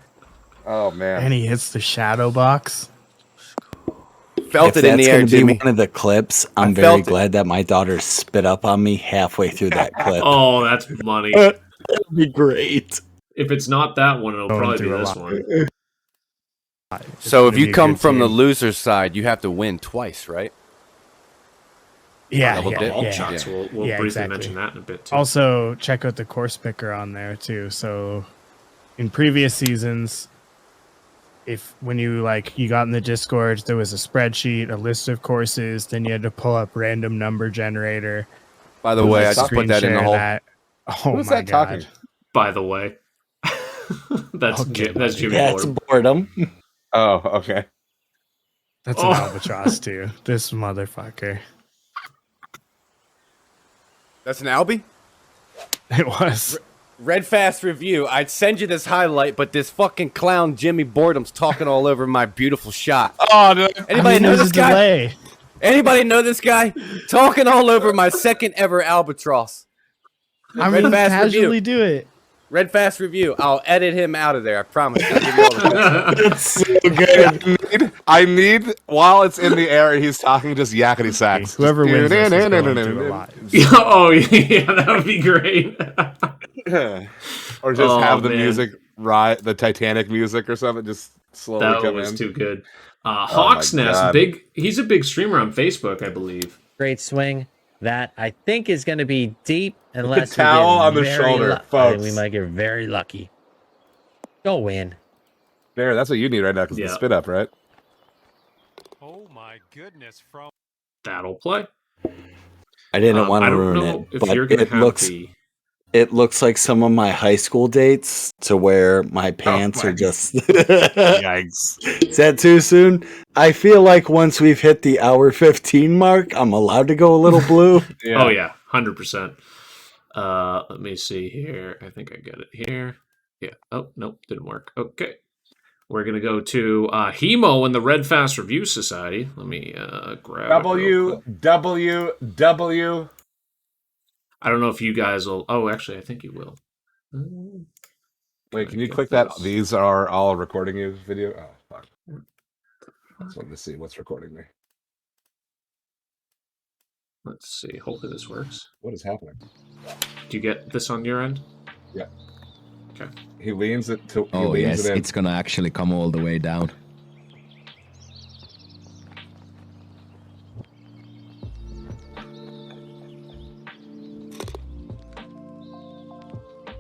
Oh, man. And he hits the shadow box. Felt If it in that's the air, gonna be Jimmy. one of the clips, I'm felt very it. glad that my daughter spit up on me halfway through that clip. Oh, that's money. That'd be great. If it's not that one, it'll Going probably be through a this lot. one. So if gonna you be a come good from the team. loser's side, you have to win twice, right? Yeah, Double yeah, dip. All yeah. shots. We'll briefly exactly. mention that in a bit, too. Also, check out the course picker on there too. So, in previous seasons, when you got in the Discord, there was a spreadsheet, a list of courses. Then you had to pull up random number generator. By the way, I just put that in the hole. Oh Who's my that god! talking? By the way. That's Okay, that's Jimmy That's Boredom. boredom. Oh, okay. That's an albatross too. This motherfucker. That's an Albie? It was. Red Fast Review. I'd send you this highlight, but this fucking clown Jimmy Boredom's talking all over my beautiful shot. Oh, no. Anybody know there's this a guy? delay. Anybody know this guy? Talking all over my second ever albatross. I'm Red gonna Fast casually Review. do it. Red Fast Review. I'll edit him out of there. I promise. I'll give you all the That's so good. I need, while it's in the air and he's talking, just yakety sax. Whoever wins this is going to a lot. Oh, yeah, that would be great. Or just have the man. music, the Titanic music or something, just slowly That come was in. too good. my Hawks Nest, God. he's a big streamer on Facebook, I believe. Great swing. That I think is going to be deep unless The towel on we the get very shoulder, I think folks. we might get very lucky. Go win. There, that's what you need right now, because the Yeah. spit up, right? Oh my goodness! From That'll play. I didn't want I to don't ruin know it, if but you're gonna it have looks the. it looks like some of my high school dates to where my pants my are just. Yikes. Is that too soon? I feel like once we've hit the hour 15 mark, I'm allowed to go a little blue. Yeah. Oh yeah, 100%. Let me see here. I think I got it here. Yeah. Oh nope, didn't work. Okay. We're gonna go to Hemo and the Red Fast Review Society. Let me grab it real quick. W. I don't know if you guys will. Oh, actually, I think you will. Wait, can you Get click that? this. These are all recording you video. Oh fuck! I just wanted to see what's recording me. Let's see. Hopefully this works. What is happening? Do you get this on your end? Yeah. Okay. He leans it to. Oh yes, it's gonna actually come all the way down.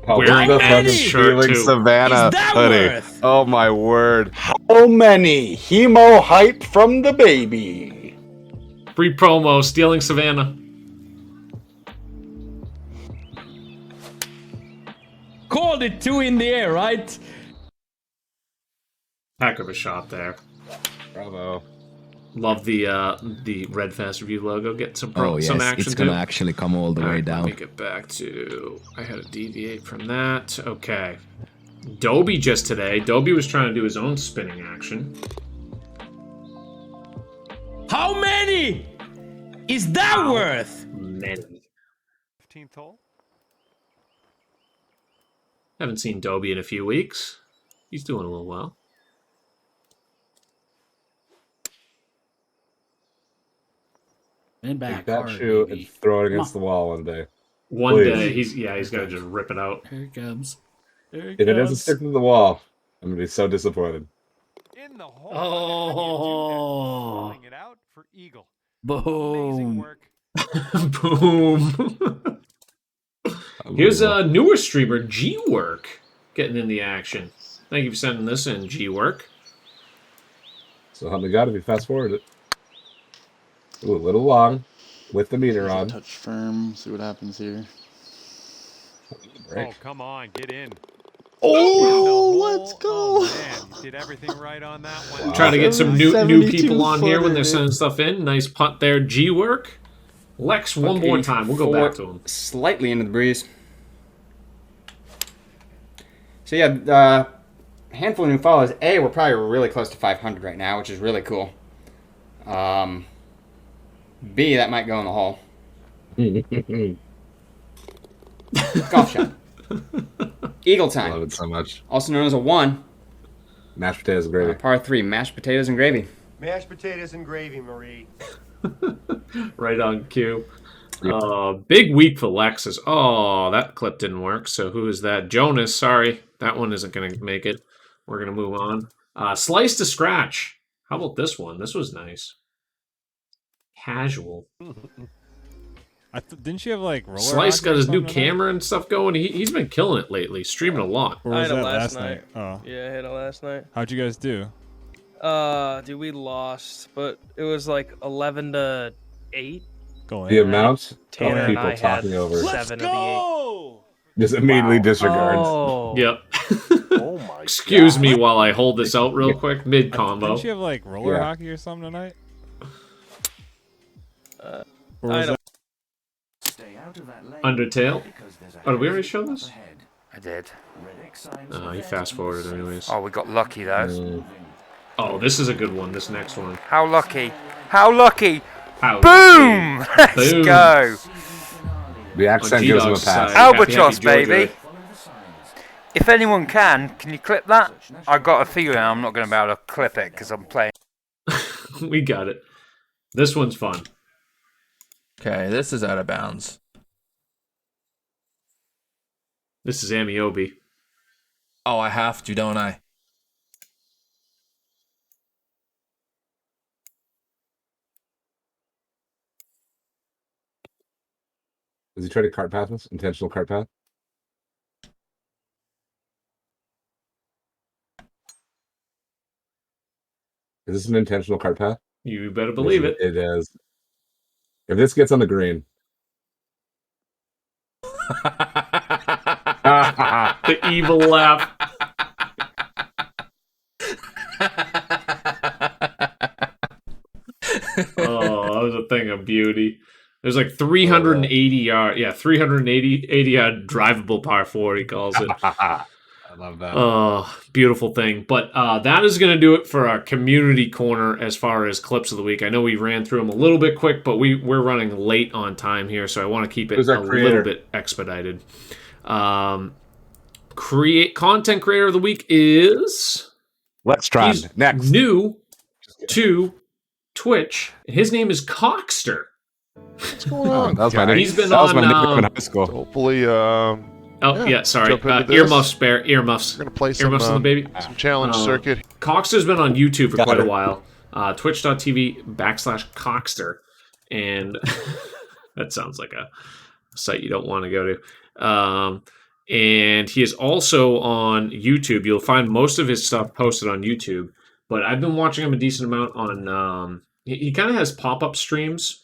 Wearing the Ed's fucking shirt, Feeling too. Savannah Is that hoodie. worth? Oh my word! How many hemo hype from the baby? Free promo, Stealing Savannah. Called it 2 in the air, right? Heck of a shot there. Bravo. Love the Red Fast Review logo. Get some yes, some action it's gonna too. actually come all the way down. Let me get back to. I had to deviate from that. Okay. Dobie just today. Dobie was trying to do his own spinning action. How many is that worth? Many. 15th hole. Haven't seen Dobie in a few weeks. He's doing a little well. And back. Take that hard, shoe baby. and throw it against the wall one day. One Please. day, he's got to just rip it out. Here it comes. Here If it doesn't stick to the wall, I'm gonna be so disappointed. In the hole. Oh. Pulling it out for eagle. Boom. Amazing work. Boom. Here's a newer streamer, G-Work, getting in the action. Thank you for sending this in, G-Work. So help me God if you fast forward it. Ooh, a little long with the meter on. Touch firm. See what happens here. Oh, come on, get in. Oh, let's go. Oh, man, you did everything right on that one. Wow. Trying to get some new people on here when they're sending stuff in. Nice putt there, G-Work. Lex, one more time. We'll go back to him. Slightly into the breeze. So yeah, handful of new followers. A, we're probably really close to 500 right now, which is really cool. B, that might go in the hole. Golf shot. Eagle time. Love it so much. Also known as a 1. Mashed potatoes and gravy. Par 3, mashed potatoes and gravy. Mashed potatoes and gravy, Marie. Right on cue. Big week for Lexus. Oh, that clip didn't work. So who is that? Jonas, sorry. That one isn't going to make it. We're going to move on. Slice to scratch. How about this one? This was nice. Casual. Didn't you have like roller Slice got his new tonight? camera and stuff going. He's been killing it lately. Streaming a lot. Or I was had it that last night. Oh. Yeah, I had it last night. How'd you guys do? Dude, we lost, but it was like 11-8. The amount Tanner of and I people talking had over. 7 of the 8. Just immediately disregards. Oh. Yep. Oh my Excuse me while I hold this out real quick. Mid combo. Didn't you have like roller hockey or something tonight? Or was that... Undertale? Oh, did we already show this? I did. Oh, he fast forwarded anyways. Oh, we got lucky though. Oh, this is a good one. This next one. How lucky? How lucky? How Boom! lucky. Let's Boom. go. The accent gives him a pass. Albatross, Happy, happy, baby. If anyone can you clip that? I got a feeling I'm not going to be able to clip it because I'm playing. We got it. This one's fun. Okay, this is out of bounds. This is Amiobi. Oh, I have to, don't I? Is he trying to cart path us? Intentional cart path? Is this an intentional cart path? You better believe it. It is. If this gets on the green. The evil laugh. Oh, that was a thing of beauty. There's like 380 yard, 380 yard drivable par 4, he calls it. I love that. Oh, beautiful thing. But that is going to do it for our community corner as far as clips of the week. I know we ran through them a little bit quick, but we're running late on time here, so I want to keep it a little bit expedited. Content creator of the week is... Let's try next. New to Twitch. His name is Cockster. What's going on? That was my name. He's been that was my on, nickname in high school. Hopefully, sorry. jump into this. Earmuffs, Bear. Earmuffs. We're gonna play some, earmuffs on the baby. some challenge circuit. Cockster's been on YouTube for quite a while. Twitch.tv/Cockster. And that sounds like a site you don't want to go to. And he is also on YouTube. You'll find most of his stuff posted on YouTube. But I've been watching him a decent amount on... he kind of has pop-up streams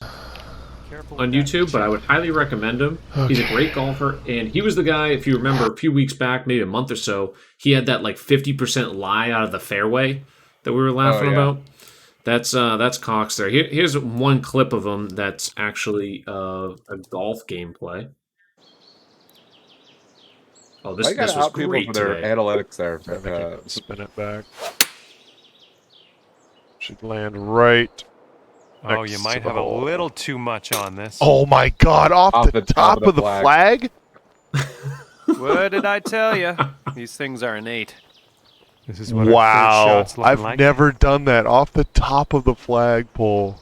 on YouTube, but I would highly recommend him. Okay. He's a great golfer, and he was the guy, if you remember, a few weeks back, maybe a month or so, he had that like 50% lie out of the fairway that we were laughing about. That's Cox there. Here's one clip of him that's actually a golf gameplay. Oh, this was out great people for their today. analytics there. Spin it back. Should land right. Oh, you might have a little too much on this. Oh my God! Off the top of the flag. What did I tell you? These things are innate. This is what wow! I've like. never done that off the top of the flagpole.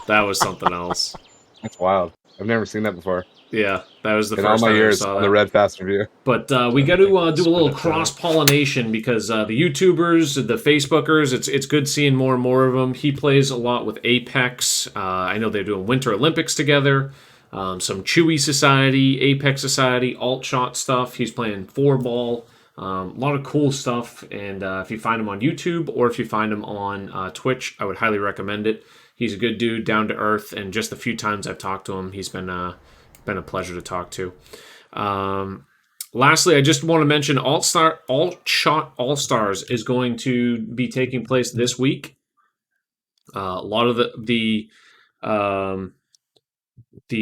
That was something else. That's wild. I've never seen that before. Yeah, that was the in first all my time years I saw on that. the Red Fast Review. But we got to do a little cross-pollination because the YouTubers, the Facebookers, it's good seeing more and more of them. He plays a lot with Apex. I know they're doing Winter Olympics together. Some Chewy Society, Apex Society, alt shot stuff. He's playing 4-ball. A lot of cool stuff. And if you find him on YouTube or if you find him on Twitch, I would highly recommend it. He's a good dude, down to earth, and just the few times I've talked to him, he's been a pleasure to talk to. Lastly, I just want to mention Alt Shot All Stars is going to be taking place this week. A lot of the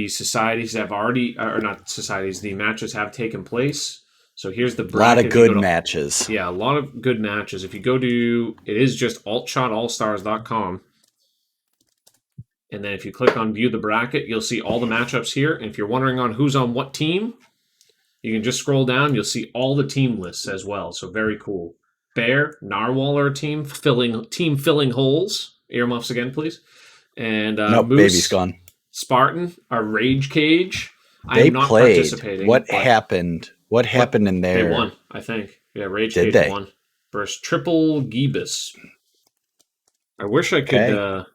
societies have already, or not societies, the matches have taken place. So here's the bracket. A lot of good matches. Yeah, a lot of good matches. If you go to, it is just altshotallstars.com. And then if you click on view the bracket, you'll see all the matchups here. And if you're wondering on who's on what team, you can just scroll down. You'll see all the team lists as well. So very cool. Bear, Narwhal are a team filling holes. Earmuffs again, please. And nope, Moose, baby's gone. Spartan, our Rage Cage. They I'm not played. Participating. What happened? What happened in there? They won, I think. Yeah, Rage Did Cage they? won. Versus Triple Giebus. I wish I could... Okay.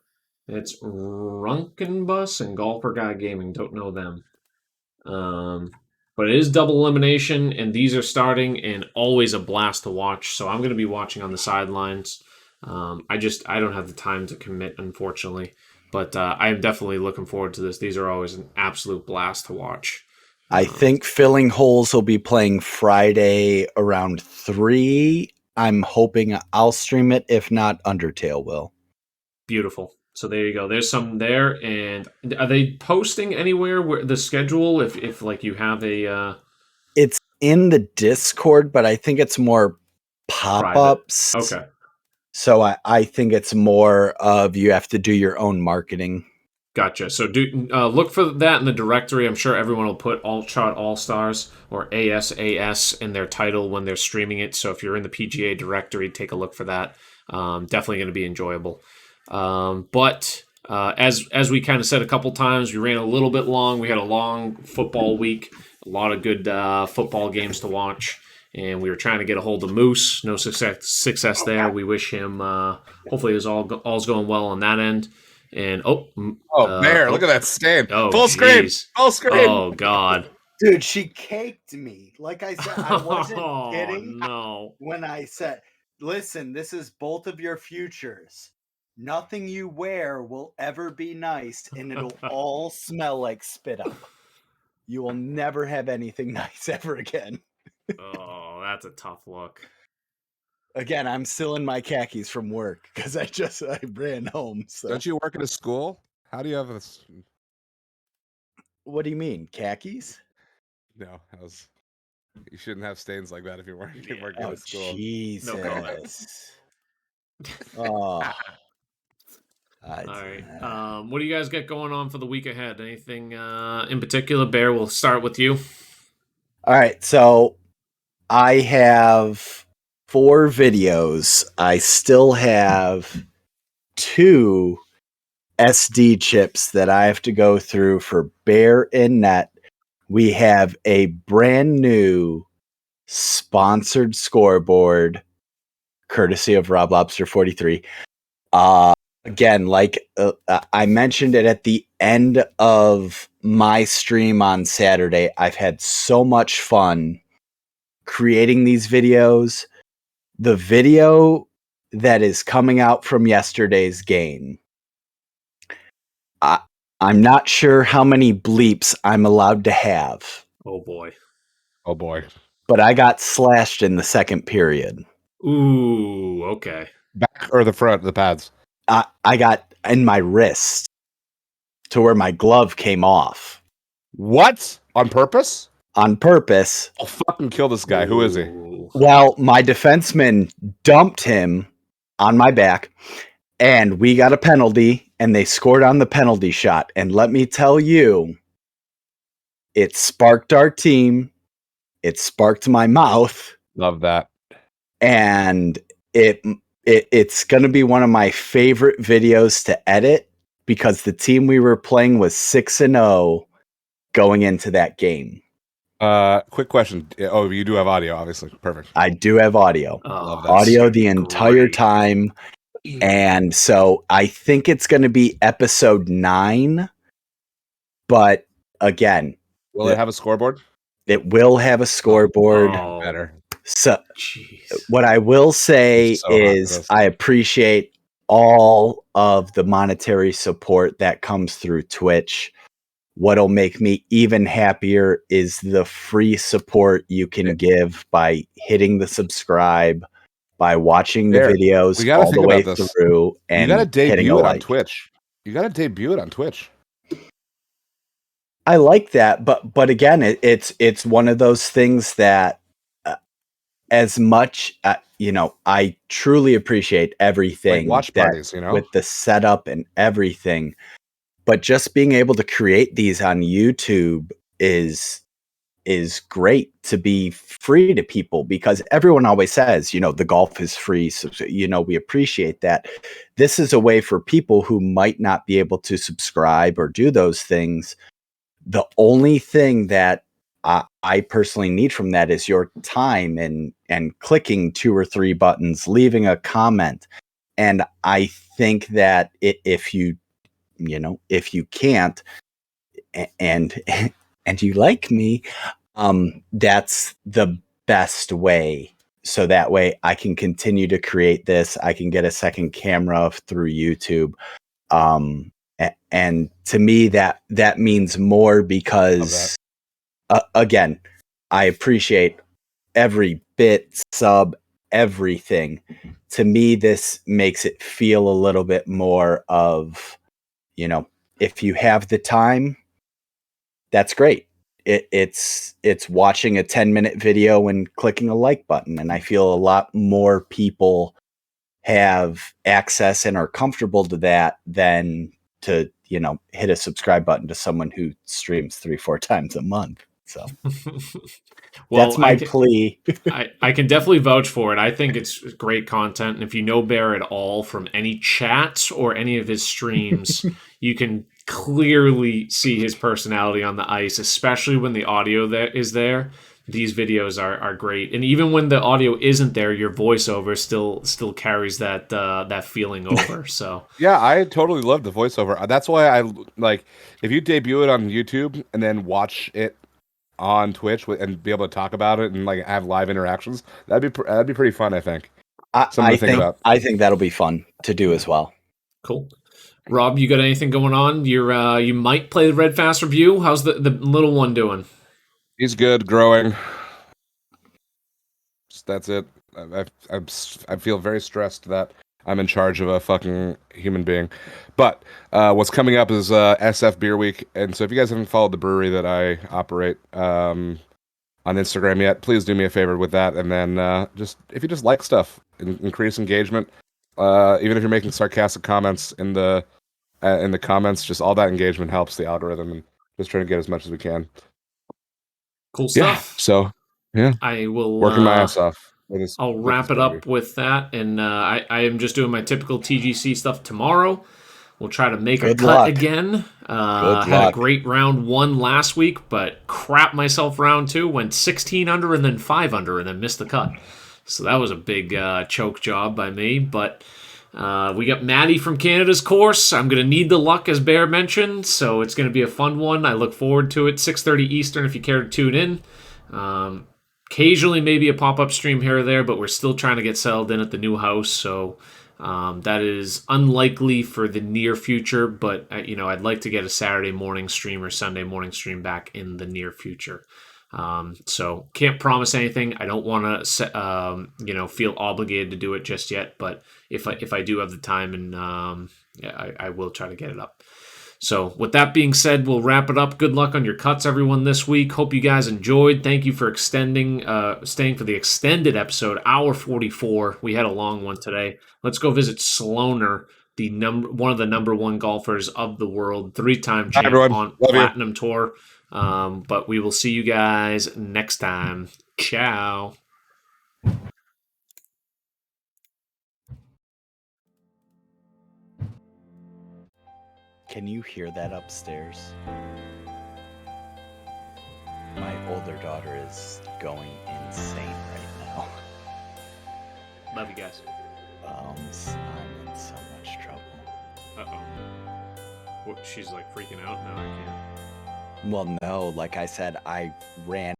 It's Runkenbus and Golfer Guy Gaming. Don't know them. But it is double elimination, and these are starting, and always a blast to watch. So I'm going to be watching on the sidelines. I don't have the time to commit, unfortunately. But I am definitely looking forward to this. These are always an absolute blast to watch. I think Filling Holes will be playing Friday around 3. I'm hoping I'll stream it. If not, Undertale will. Beautiful. So there you go. There's some there, and are they posting anywhere where the schedule? If like you have a, it's in the Discord, but I think it's more pop-ups. Private. Okay. So I think it's more of you have to do your own marketing. Gotcha. So do look for that in the directory. I'm sure everyone will put Alt Shot All Stars or ASAS in their title when they're streaming it. So if you're in the PGA directory, take a look for that. Definitely going to be enjoyable. But as we kind of said a couple times, we ran a little bit long. We had a long football week, a lot of good football games to watch, and we were trying to get a hold of Moose. No success there. We wish him hopefully all's going well on that end. And Bear, look at that stand. Oh, full screen. geez. Full screen. Oh God. Dude, she caked me. Like I said, I wasn't kidding. No. When I said, listen, this is both of your futures. Nothing you wear will ever be nice, and it'll all smell like spit up. You will never have anything nice ever again. Oh, that's a tough look. Again, I'm still in my khakis from work because I ran home. So. Don't you work at a school? How do you have this? What do you mean, khakis? No, you shouldn't have stains like that if you're working at a school. Jesus. No comment. Oh. All right. What do you guys got going on for the week ahead? Anything in particular? Bear, we'll start with you. All right. So I have 4 videos. I still have 2 SD chips that I have to go through for Bear and Net. We have a brand new sponsored scoreboard, courtesy of Rob Lobster 43. Again, like I mentioned it at the end of my stream on Saturday, I've had so much fun creating these videos. The video that is coming out from yesterday's game, I'm not sure how many bleeps I'm allowed to have. Oh boy. Oh boy. But I got slashed in the second period. Ooh, okay. Back or the front, the pads? I got in my wrist to where my glove came off. What? On purpose? On purpose. I'll fucking kill this guy. Who is he? Well, my defenseman dumped him on my back, and we got a penalty, and they scored on the penalty shot. And let me tell you, it sparked our team. It sparked my mouth. Love that. And it's going to be one of my favorite videos to edit because the team we were playing was 6-0 going into that game. Quick question. Oh, you do have audio, obviously. Perfect. I do have audio. Love that. Audio the entire time. And so I think it's going to be episode 9. But again, will it have a scoreboard? It will have a scoreboard. Better. So what I will say is I appreciate all of the monetary support that comes through Twitch. What'll make me even happier is the free support you can give by hitting the subscribe, by watching the videos all the way through, and you gotta debut hitting a it like. on Twitch. You gotta debut it on Twitch. I like that, but again, it's one of those things that, as much I truly appreciate everything, Like watch parties, with the setup and everything. But just being able to create these on YouTube is great to be free to people, because everyone always says, the golf is free. So, we appreciate that. This is a way for people who might not be able to subscribe or do those things. The only thing that I personally need from that is your time and clicking 2 or 3 buttons, leaving a comment. And I think that if you can't, and you like me, that's the best way. So that way I can continue to create this. I can get a second camera through YouTube. And to me, that means more, because again, I appreciate every bit, sub, everything. To me, this makes it feel a little bit more of, if you have the time, that's great. It's watching a 10-minute video and clicking a like button. And I feel a lot more people have access and are comfortable to that than to, hit a subscribe button to someone who streams 3-4 times a month. So well, that's my plea. I can definitely vouch for it. I think it's great content. And if you know Bear at all from any chats or any of his streams, you can clearly see his personality on the ice, especially when the audio is there. These videos are great. And even when the audio isn't there, your voiceover still carries that feeling over. So yeah, I totally love the voiceover. That's why I like, if you debut it on YouTube and then watch it on Twitch and be able to talk about it and like have live interactions, that'd be pretty fun. I think. I think that'll be fun to do as well. Cool. Rob, you got anything going on? You might play the Red Fast review. How's the little one doing? He's good, growing. That's it. I feel very stressed that I'm in charge of a fucking human being. But what's coming up is SF Beer Week, and so if you guys haven't followed the brewery that I operate on Instagram yet, please do me a favor with that. And then just if you just like stuff, increase engagement. Even if you're making sarcastic comments in the comments, just all that engagement helps the algorithm, and just trying to get as much as we can. Cool stuff. Yeah, so yeah, I will working my ass off. I'll wrap it up with that, and I am just doing my typical TGC stuff tomorrow. We'll try to make a cut again. Had a great round 1 last week, but crap myself round 2. Went 16 under and then 5 under and then missed the cut. So that was a big choke job by me. But we got Maddie from Canada's course. I'm going to need the luck, as Bear mentioned, so it's going to be a fun one. I look forward to it. 6:30 Eastern if you care to tune in. Occasionally maybe a pop-up stream here or there, but we're still trying to get settled in at the new house, so that is unlikely for the near future, but I'd like to get a Saturday morning stream or Sunday morning stream back in the near future. So can't promise anything. I don't want to, feel obligated to do it just yet. But if I do have the time, and I will try to get it up. So with that being said, we'll wrap it up. Good luck on your cuts, everyone, this week. Hope you guys enjoyed. Thank you for staying for the extended episode, hour 44. We had a long one today. Let's go visit Sloaner, one of the number one golfers of the world, 3-time champ on Platinum Tour. But we will see you guys next time. Ciao. Can you hear that upstairs? My older daughter is going insane right now. Love you guys. I'm in so much trouble. Uh-oh. She's like freaking out now. I can't. Well, no, like I said, I ran